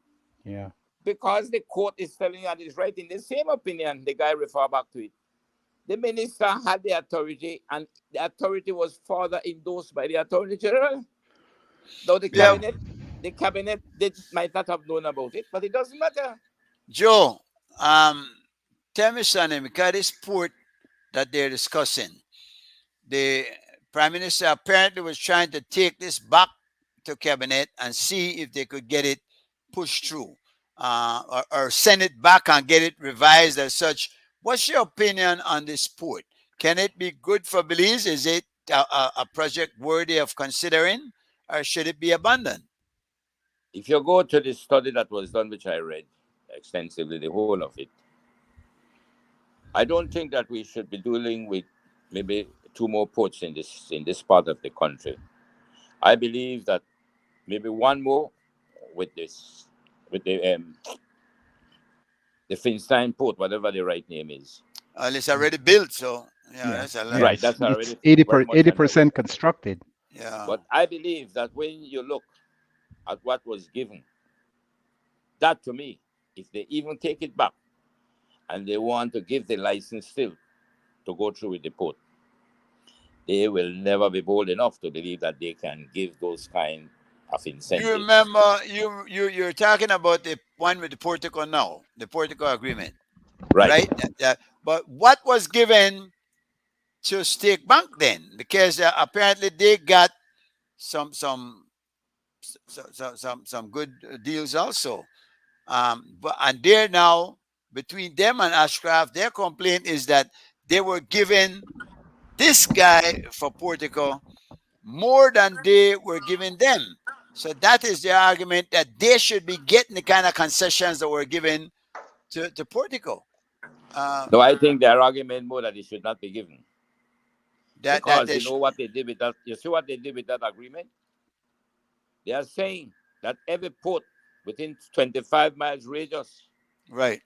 Yeah. Because the court is telling you, and it's right in the same opinion, the guy referred back to it. The minister had the authority, and the authority was further endorsed by the Attorney General. Though the cabinet might not have known about it, but it doesn't matter. Joe, tell me something, because this port that they're discussing, the Prime Minister apparently was trying to take this back to cabinet and see if they could get it pushed through, or send it back and get it revised as such. What's your opinion on this port? Can it be good for Belize? Is it a project worthy of considering, or should it be abandoned? if you go to the study that was done, which I read extensively, the whole of it, I don't think that we should be dealing with maybe 2 more ports in this part of the country. I believe that maybe 1 more with the Finstein port, whatever the right name is. It's already built, so yeah, Yeah. that's a lot. Right, that's already It's 80 very much underway. 80% constructed. Yeah. But I believe that when you look at what was given, that to me, if they even take it back and they want to give the license still to go through with the port, they will never be bold enough to believe that they can give those kind of incentives. You remember you're talking about the one with the Portico now, the Portico agreement, right? But what was given to Stake Bank then? Because apparently they got some good deals also. But and they're now between them and Ashcraft, their complaint is that they were given this guy for Portico more than they were giving them. So that is their argument, that they should be getting the kind of concessions that were given to Portico. No, I think their argument more that it should not be given. Because They you know what they did with that? You see what they did with that agreement? They are saying that every port within 25 miles radius, right,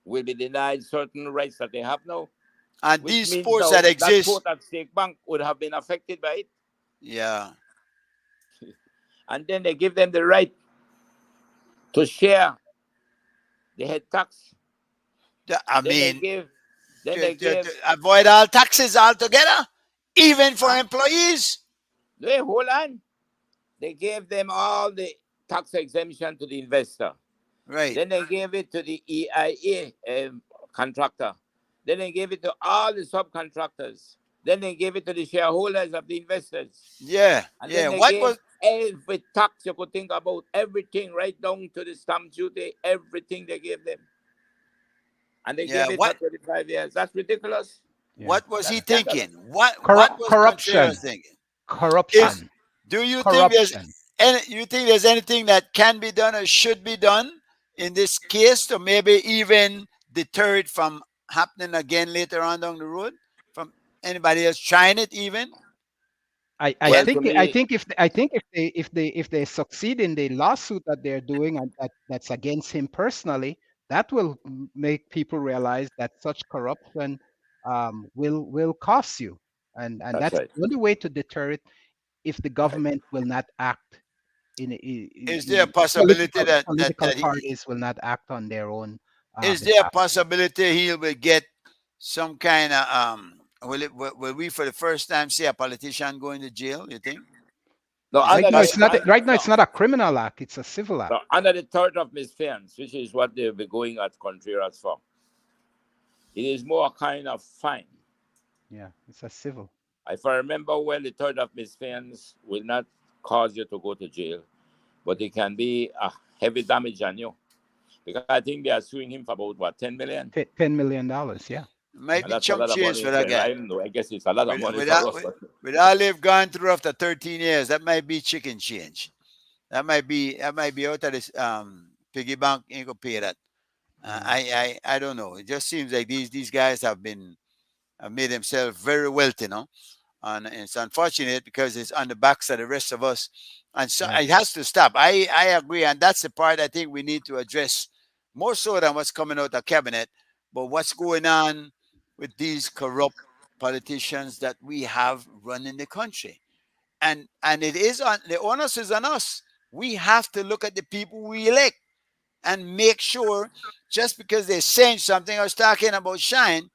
will be denied certain rights that they have now. And which these means ports now that exist, port at Stake Bank would have been affected by it. yeah. And then they give them the right to share the head tax. They avoid all taxes altogether, even for employees. They hold on. They gave them all the tax exemption to the investor. Right. Then they gave it to the EIA contractor. Then they gave it to all the subcontractors. Then they gave it to the shareholders of the investors. Yeah. And yeah. then they What gave was every tax you could think about, everything right down to the stamp duty, everything they gave them. And they gave it for 35 years. That's ridiculous. Yeah. What was he scandalous. thinking? What was corruption? Contreras thinking? Corruption. Do you think there's anything that can be done or should be done in this case to maybe even deter it from happening again later on down the road, from anybody else trying it even? I think if they succeed in the lawsuit that they're doing and that's against him personally, that will make people realize that such corruption will cost you, and that's right. the only way to deter it. If the government will not act is there a possibility that political parties will not act on their own? Is there a possibility he will get some kind of will we for the first time see a politician going to jail, you think? No, right now it's not. Right now it's not a criminal act; it's a civil act. No, under the third of misfeasance, which is what they'll be going at Contreras for, it is more a kind of fine. Yeah, it's a civil. If I remember well, the third of misfeasance will not cause you to go to jail, but it can be a heavy damage on you. Because I think they are suing him for about what, $10 million? $10 million, yeah. Might be chump change for that guy. I don't know. I guess it's a lot of money with for us. With all they've gone through after 13 years, that might be chicken change. That might be out of this piggy bank. Ain't gonna pay that. I don't know. It just seems like these guys have made themselves very wealthy, no? And it's unfortunate because it's on the backs of the rest of us, and so it has to stop. I agree, and that's the part I think we need to address more so than what's coming out of cabinet, but what's going on with these corrupt politicians that we have running the country, and it is on the onus is on us. We have to look at the people we elect and make sure, just because they're saying something. I was talking about Shine.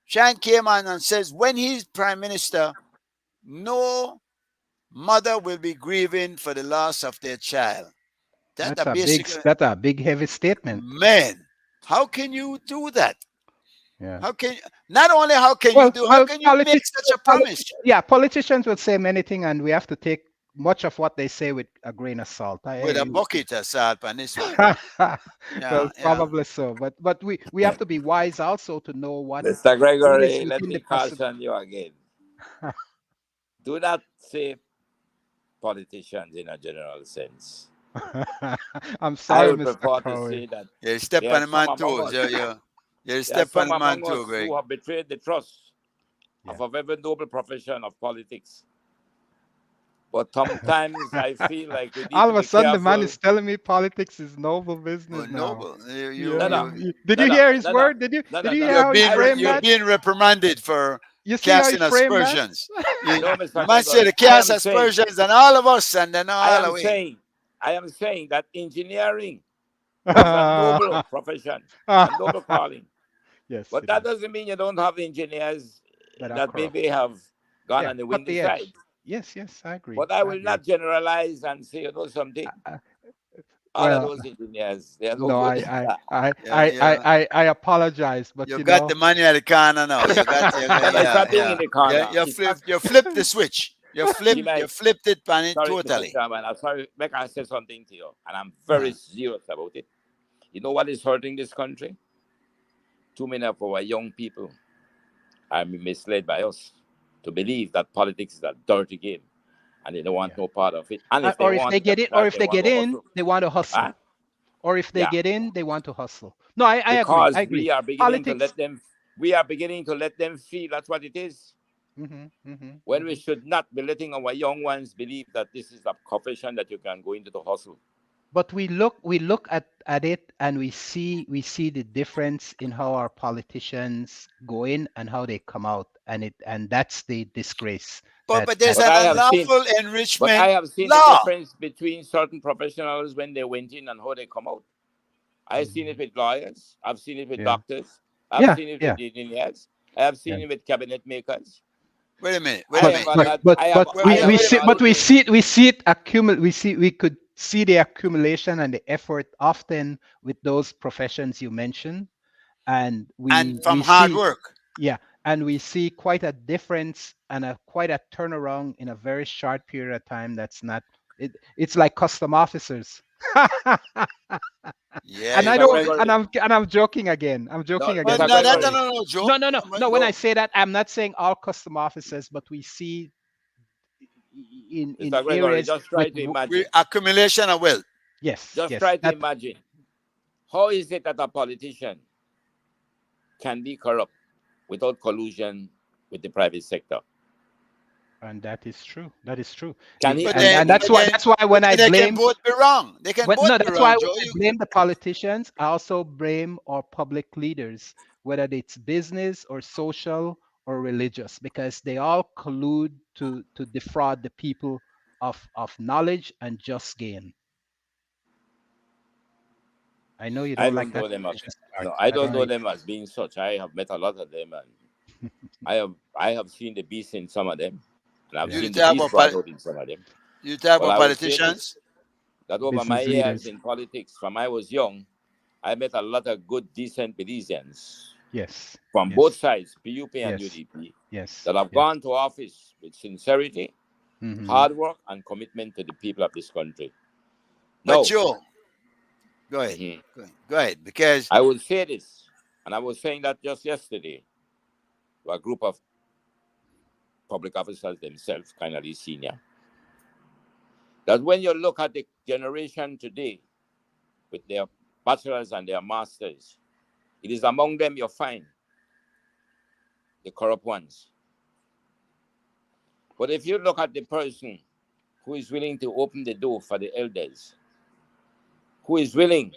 Shine came on and says when he's prime minister, no mother will be grieving for the loss of their child. That's a big heavy statement. Man, how can you do that? Yeah. How can you make such a promise? Yeah, politicians will say many things, and we have to take much of what they say with a grain of salt. With a bucket of salt on this one. Probably so. But we have to be wise also to know what. Mr. Gregory, let me caution you again. Do not say politicians in a general sense. I'm I sorry, would Mr. prefer to Crowley. say that You step there on are the man some among toes. us, You there are step on some the man among us toe, Greg. who have betrayed the trust Yeah. of a very noble profession of politics. But sometimes I feel like we need All to of a be sudden, the man careful. is telling me politics is noble Well, business now. noble. Yeah. No, no, Did no, you no, hear his no, no, word? Did you no, did no, you no, hear no. how he I would framed you're that? say, being reprimanded for You see how he casting framed that? aspersions. You, no, the Mr. man said to Gregory, cast aspersions on all of us and then I all am away. saying, I am saying that engineering is a noble profession, a noble calling. Yes, But it that is. doesn't mean you don't have engineers That are that corrupt. maybe have gone Yeah, on the cut windy the edge. side. Yes, yes, I agree. But I I will agree. not generalize and say, you know something, Uh, all of well, those engineers, they are no no, good at that. I apologize, but You you got know, the money at the corner now. You got No, no, it's yeah, not being in the corner. It's not, you flip the switch. You you might, flipped it on it sorry, Mr. totally. Chairman, I'm sorry, make I say something to you, and I'm Uh-huh. very serious about it. You know what is hurting this country? Too many of our young people are misled by us to believe that politics is a dirty game, and they don't want yeah. no part of it. And if they Or if want they it, get that's it, or because if they they want get to in, hustle. they want to hustle. Huh? Or if they Yeah, get in, they want to hustle. No, I agree. because I agree. we are beginning to Politics. let them. We are beginning to let them feel that's what it is. When we should not be letting our young ones believe that this is a profession that you can go into to hustle. But we look at it and we see the difference in how our politicians go in and how they come out, and that's the disgrace. But there's But an I have seen, unlawful but enrichment I have seen the law. difference between certain professionals when they went in and how they come out. I've seen it with lawyers. I've seen it with Yeah. doctors. I've Yeah, seen it yeah, with engineers. I have seen yeah. it with cabinet makers. Wait a minute. I have a lot. I have. But I have we always. see it accumulate. We could see the accumulation and the effort often with those professions you mentioned, and And from we hard see, work. yeah, and we see quite a difference and quite a turnaround in a very short period of time. That's not it. It's like custom officers. Yeah, And you I Mr. don't, point. Gregory, and I'm joking again. I'm no, joking But again, Mr. no, Mr. that's Crowley. no joke. No. When No. I say that, I'm not saying all custom officers, but we see in Mr. Gregory, areas just with try to imagine. Accumulation of wealth. yes, Just yes, try to that imagine. How is it that a politician can be corrupt without collusion with the private sector? and that is true. That is true. Can he? But And then, that's why when I they can blame both be wrong. They can both be that's wrong, why when Joe. I blame the politicians, I also blame our public leaders, whether it's business or social or religious, because they all collude to defraud the people of knowledge and just gain. I know you I don't like don't that know them as religious part. no. I I don't don't know know you. them as being such. I have met a lot of them, and I have seen the beast in some of them, and I've Yeah. You seen the talk beast about brought out in some of them. you talk But about I will say politicians. this: that over my Business years leaders. in politics, from I was young, I met a lot of good, decent Belizeans Yes. from Yes. both sides, PUP and Yes. UDP, Yes. that have Yes. gone to office with sincerity, Mhm. hard work, and commitment to the people of this country. But Now, Joe, go ahead. mhm, Go ahead. Because I will say this, and I was saying that just yesterday to a group of public officers themselves, kind of senior, that when you look at the generation today with their bachelors and their masters, it is among them you find the corrupt ones. But if you look at the person who is willing to open the door for the elders, who is willing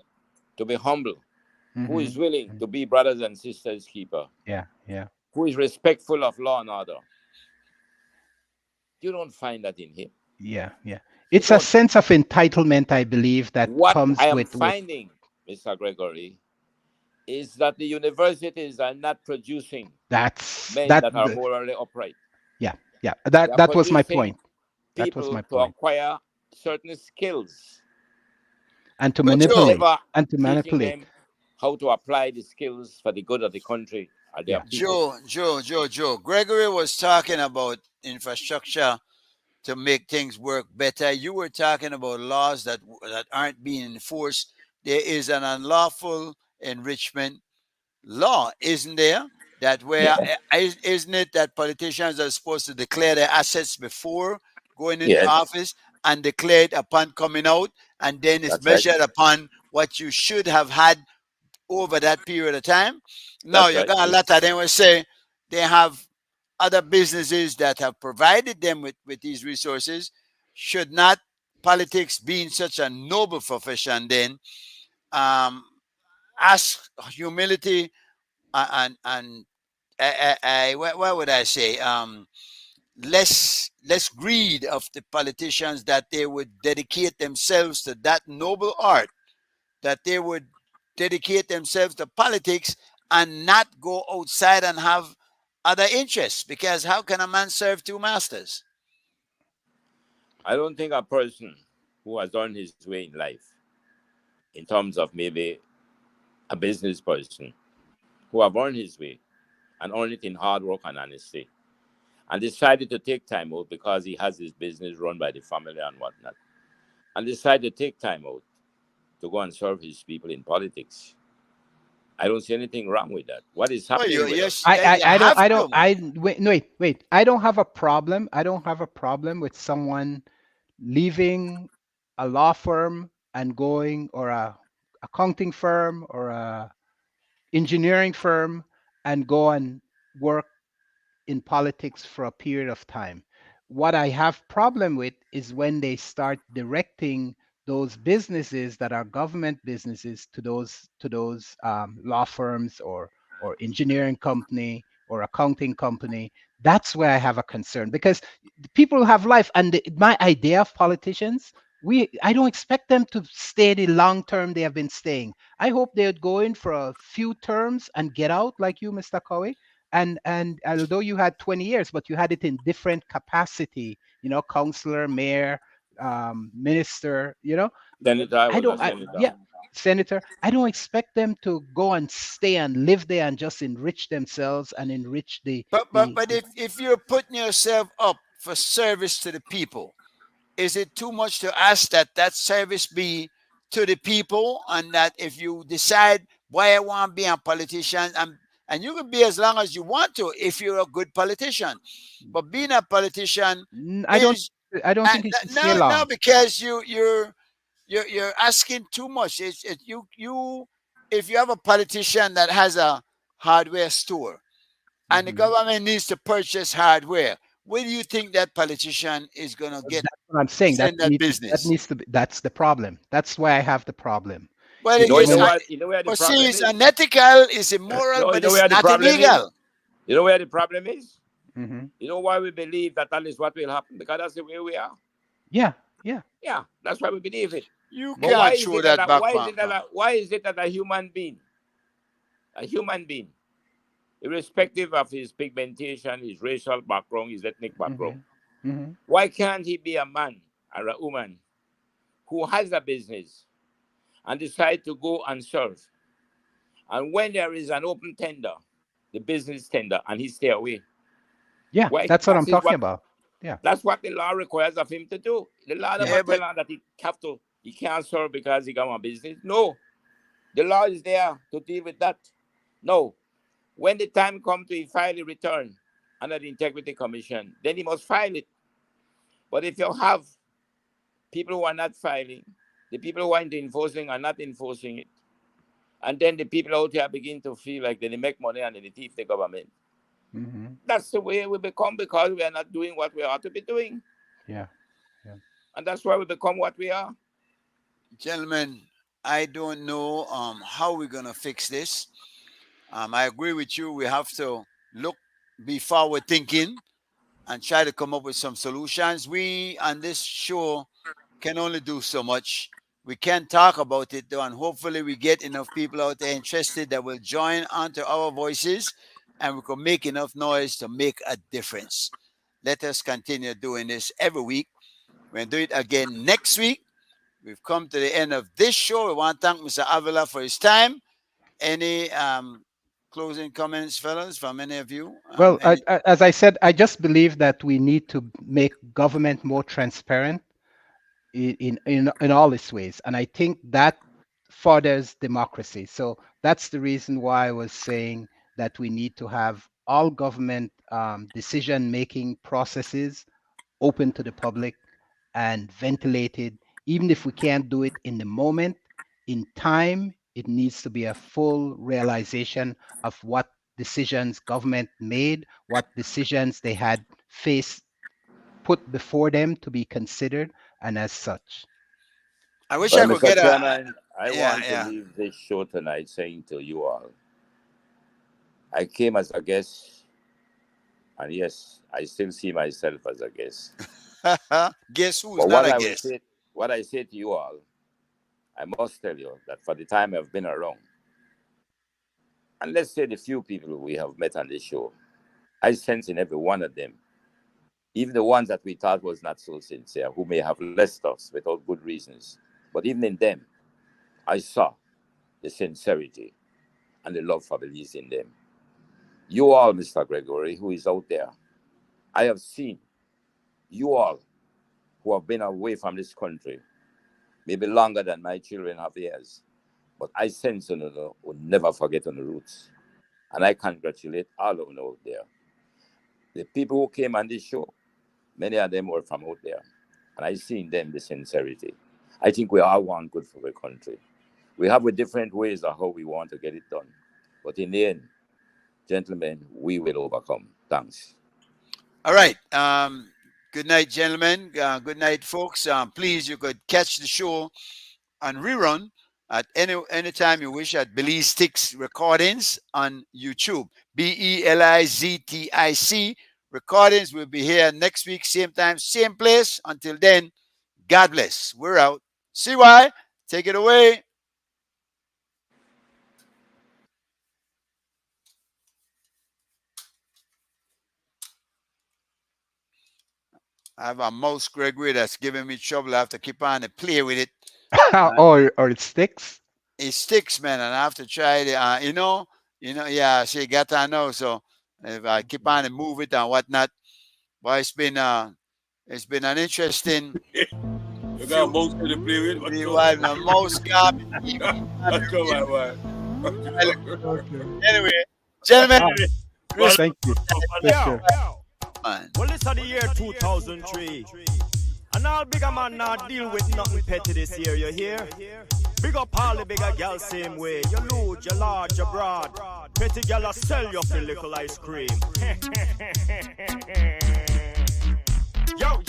to be humble, who is willing to be brothers and sisters keeper, Yeah. Yeah. who is respectful of law and order, you don't find that in him. Yeah. Yeah. You It's a don't. sense of entitlement, I believe, that What comes I am with finding, Mr. Gregory, is that the universities are not producing that's men that. that are morally upright. Yeah. Yeah. They are That was my producing point. That was people my to point. acquire certain skills, And to But Joe, manipulate. never And to teaching manipulate. them how to apply the skills for the good of the country or their Yeah. people. Joe. Gregory was talking about infrastructure to make things work better. You were talking about laws that aren't being enforced. There is an unlawful enrichment law, isn't there? That where Yeah. isn't it that politicians are supposed to declare their assets before going into Yes. office, and declared upon coming out, and then it's That's right. measured upon what you should have had over that period of time. Now That's you right. got a lot of them will say they have other businesses that have provided them with these resources. Should not politics being such a noble profession then um, ask humility and what would I say less greed of the politicians, that they would dedicate themselves to that noble art, that they would dedicate themselves to politics and not go outside and have other interests, because how can a man serve two masters? I don't think a person who has done his way in life, in terms of maybe a business person who have earned his way and earned it in hard work and honesty, and decided to take time out because he has his business run by the family and whatnot, and decided to take time out to go and serve his people in politics. I don't see anything wrong with that. What is Well, happening with us? you have to. Wait, no, wait. I don't have a problem. I don't have a problem with someone leaving a law firm and going, or a accounting firm or a engineering firm, and go and work in politics for a period of time. What I have problem with is when they start directing those businesses that are government businesses to those law firms or engineering company or accounting company. That's where I have a concern, because people have life, and my idea of politicians, I don't expect them to stay the long term they have been staying. I hope they would go in for a few terms and get out, like you, Mr. Cowie. And although you had 20 years, but you had it in different capacity, counselor, mayor, minister, Senator, I I was a don't, senator. yeah, senator. I don't expect them to go and stay and live there and just enrich themselves and enrich But if you're putting yourself up for service to the people, is it too much to ask that that service be to the people, and that if you decide why I want to be a politician, and you can be as long as you want to if you're a good politician, but being a politician I don't, is I don't think it should stay no, long. because you're asking too much. You if you have a politician that has a hardware store and the Mhm. government needs to purchase hardware, where do you think that politician is going to get That's what I'm saying. send that business? That's the problem. That's why I have the problem. Well, Is No, you it's know when, not. what? You know where the But see, problem it's is. unethical, it's immoral, No, you but know it's where the not problem is. illegal. You know where the problem is. Mhm. You know why we believe that that is what will happen, because that's the way we are. Yeah, yeah. Yeah, that's why we believe it. You But can't throw that back, back, back. why is it that a human being, irrespective of his pigmentation, his racial background, his ethnic background, Mhm. Mhm. why can't he be a man or a woman who has a business and decide to go and serve? And when there is an open tender, the business tender, and he stay away. Yeah, Why? that's what I'm talking about. Yeah. That's what the law requires of him to do. The law Yeah. never Yeah, tell but him that he can't serve because he got a business. No, the law is there to deal with that. No, when the time comes to file a return under the Integrity Commission, then he must file it. But if you have people who are not filing, the people who are into enforcing are not enforcing it, and then the people out here begin to feel like they make money and they thief the government. Mhm. That's the way we become, because we are not doing what we ought to be doing. Yeah. Yeah. And that's why we become what we are. gentlemen, I don't know how we're gonna fix this. I agree with you. We have to be forward thinking, and try to come up with some solutions. We on this show can only do so much. We can talk about it though, and hopefully we get enough people out there interested that will join onto our voices, and we can make enough noise to make a difference. Let us continue doing this every week. We'll do it again next week. We've come to the end of this show. We want to thank Mr. Avila for his time. Any closing comments, fellas, from any of you? Well, as I said, I just believe that we need to make government more transparent in all its ways, and I think that furthers democracy. So that's the reason why I was saying that we need to have all government decision-making processes open to the public, and ventilated. Even if we can't do it in the moment, in time, it needs to be a full realization of what decisions government made, what decisions they had put before them to be considered, and as such. I wish Well, I could Mr. get Chairman, I yeah, want yeah. to leave this show tonight saying to you all, I came as a guest, and yes, I still see myself as a guest. Guess who's But not a guest? what I say to you all, I must tell you that for the time I've been around, and let's say the few people we have met on this show, I sense in every one of them, even the ones that we thought was not so sincere, who may have left us without good reasons, but even in them, I saw the sincerity and the love for Belize in them. You all, Mr. Gregory, who is out there, I have seen you all who have been away from this country, maybe longer than my children have years, but I sense you will never forget on the roots. And I congratulate all of you out there. The people who came on this show, many of them were from out there, and I see in them the sincerity. I think we all want good for the country. We have different ways of how we want to get it done, but in the end, gentlemen, we will overcome. Thanks. All right. Good night, gentlemen. Good night, folks. Please, you could catch the show on rerun at any time you wish at Belize Sticks Recordings on YouTube. BELIZTIC Recordings will be here next week, same time, same place. Until then, God bless. We're out. CY, take it away. I have a mouse, Gregory, that's giving me trouble. I have to keep on and play with it. or it sticks. It sticks, man, and I have to try it. Yeah. She got to know. So if I keep on and move it and whatnot, well, it's been an interesting. You got a mouse to play with. Meanwhile, the mouse got me. Anyway, gentlemen, Thank you. Sure. Well, this is the year 2003. And all bigger man not deal with nothing petty this year, you hear? Big up all the bigger girls same way. You lewd, you large, you broad. Petty girl sell you for little ice cream. Yo,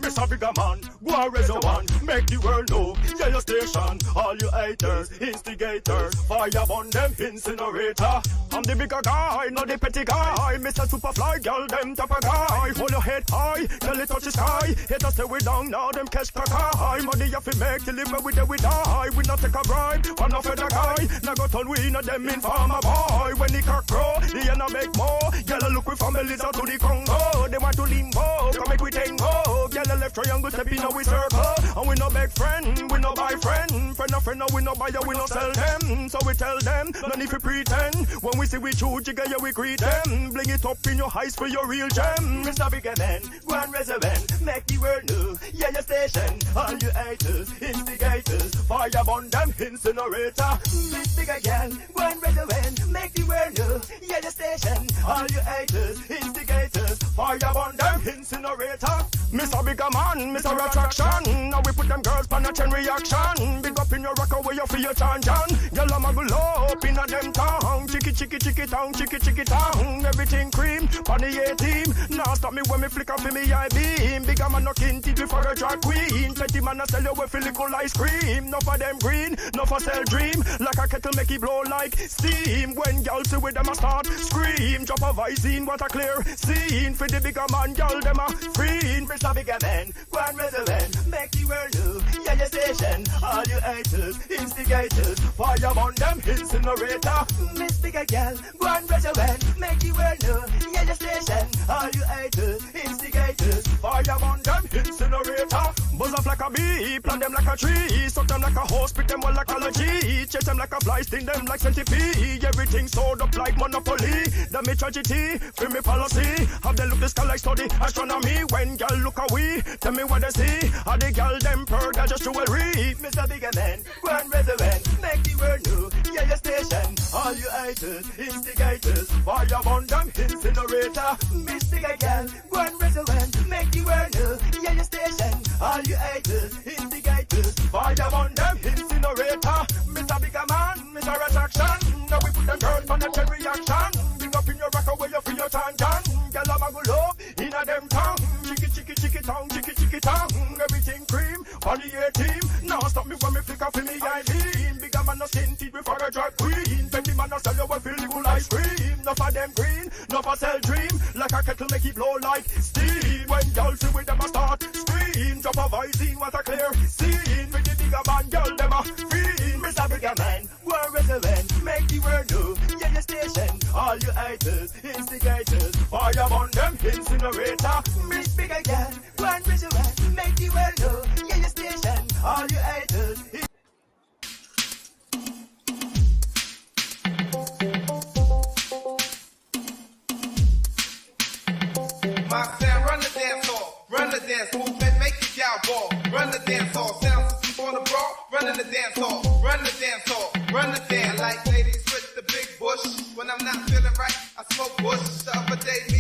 Mr. Bigger Man, go and raise your one. Make the world know, yeah, your station. All you haters, instigators, fire on them incinerator. I'm the bigger guy, not the petty guy. Mr. Superfly, girl, them top a guy. Hold your head high, girl, it touch the sky. Haters stay way down, now them catch crack high. Money you fi make, till live with them we die. We not take a bribe, I'm not feather guy. Now go turn we not them in farmer boy. When the cock grow, the end make more. Girl, look we from Belize to the Congo. They want to limbo, come make we tango. Girl, left triangle step in we circle. And we no beg friend, we no buy friend. Friend, no, we no buy ya, we no sell them. So we tell them, none if you pretend. When we see we choose, jigger, yeah, we greet them. Bling it up in your eyes for your real gem. Mr. Bigger Man, go and reservant. Make the world know, yeah, your station. All you haters, instigators, fire on them, incinerator. Miss Bigger Girl, go and reservant. Make the world know, yeah, your station. All you haters, instigators, fire on them, incinerator. Mr. Bigger Man, Mr. Attraction. Now we put them girls on a chain reaction. Big up in your rock away, you feel your chan. Girl, I'm a go up in a them tongue. Chicky tongue. Everything cream, on the A-team. Now stop me when me flick off me eye beam. Bigger man no kinted before a drag queen. Petty man a sell you with little ice cream. No for them green, no for sell dream. Like a kettle make it blow like steam. When y'all see with them a start scream. Drop a Visine, what a clear scene. For the bigger man, y'all them a free. Mr. Bigger Man, go and reservant. Make the world know, yeah, your station. All you haters, instigators, fire on them, incinerator. Miss Bigger Girl, go and reservant. Make the world know, yeah, your station. All you haters, instigators, fire on them, incinerator. Buzz up like a bee, plant them like a tree. Suck them like a horse, pick them all like allergy. Chase them like a fly, sting them like centipede. Everything sold up like Monopoly. That me tragedy, feel me policy. Have them look the sky like study astronomy. When y'all look away, tell me what they see. Are the girl them pearl, that just jewelry. Mr. Bigger Man, go and reservant. Make the world know, yeah, your station. All you haters, instigators, fire on them, incinerator. Miss Bigger Girl, go and reservant. Make the world know, yeah, your station. instigators, fire on them, incinerator. Mr. Bigger Man, Mr. Attraction. Now we put them girls on a chain reaction. Bring up in your rocker where you feel your tangent. Girl, I'm a good love in a them tongue. Chicky tongue. Everything cream on the A team. Now stop me when me flick off in me eye beam. Bigger man no stinted before a drag queen. Baby man no sell you a feel good ice cream. No for them green, no for sell dream. Like a kettle make it blow like steam. When y'all see with them a start scream. Drop a voice in what a clear scene. With the bigger man, y'all them a fiend. Mr. Bigger Man, we're resident. Make the world know, yeah, your station. All you haters, instigators, fire on them, incinerator. Miss Bigger Girl, we're resident. Make the world know, yeah, your station. All you haters. My sound, run the dance hall, run the dance movement, make the gal ball, run the dance hall, sound system on the brawl, run the dance hall, run the dance hall, run the dance. I like ladies with the big bush, when I'm not feeling right, I smoke bush. The other day, me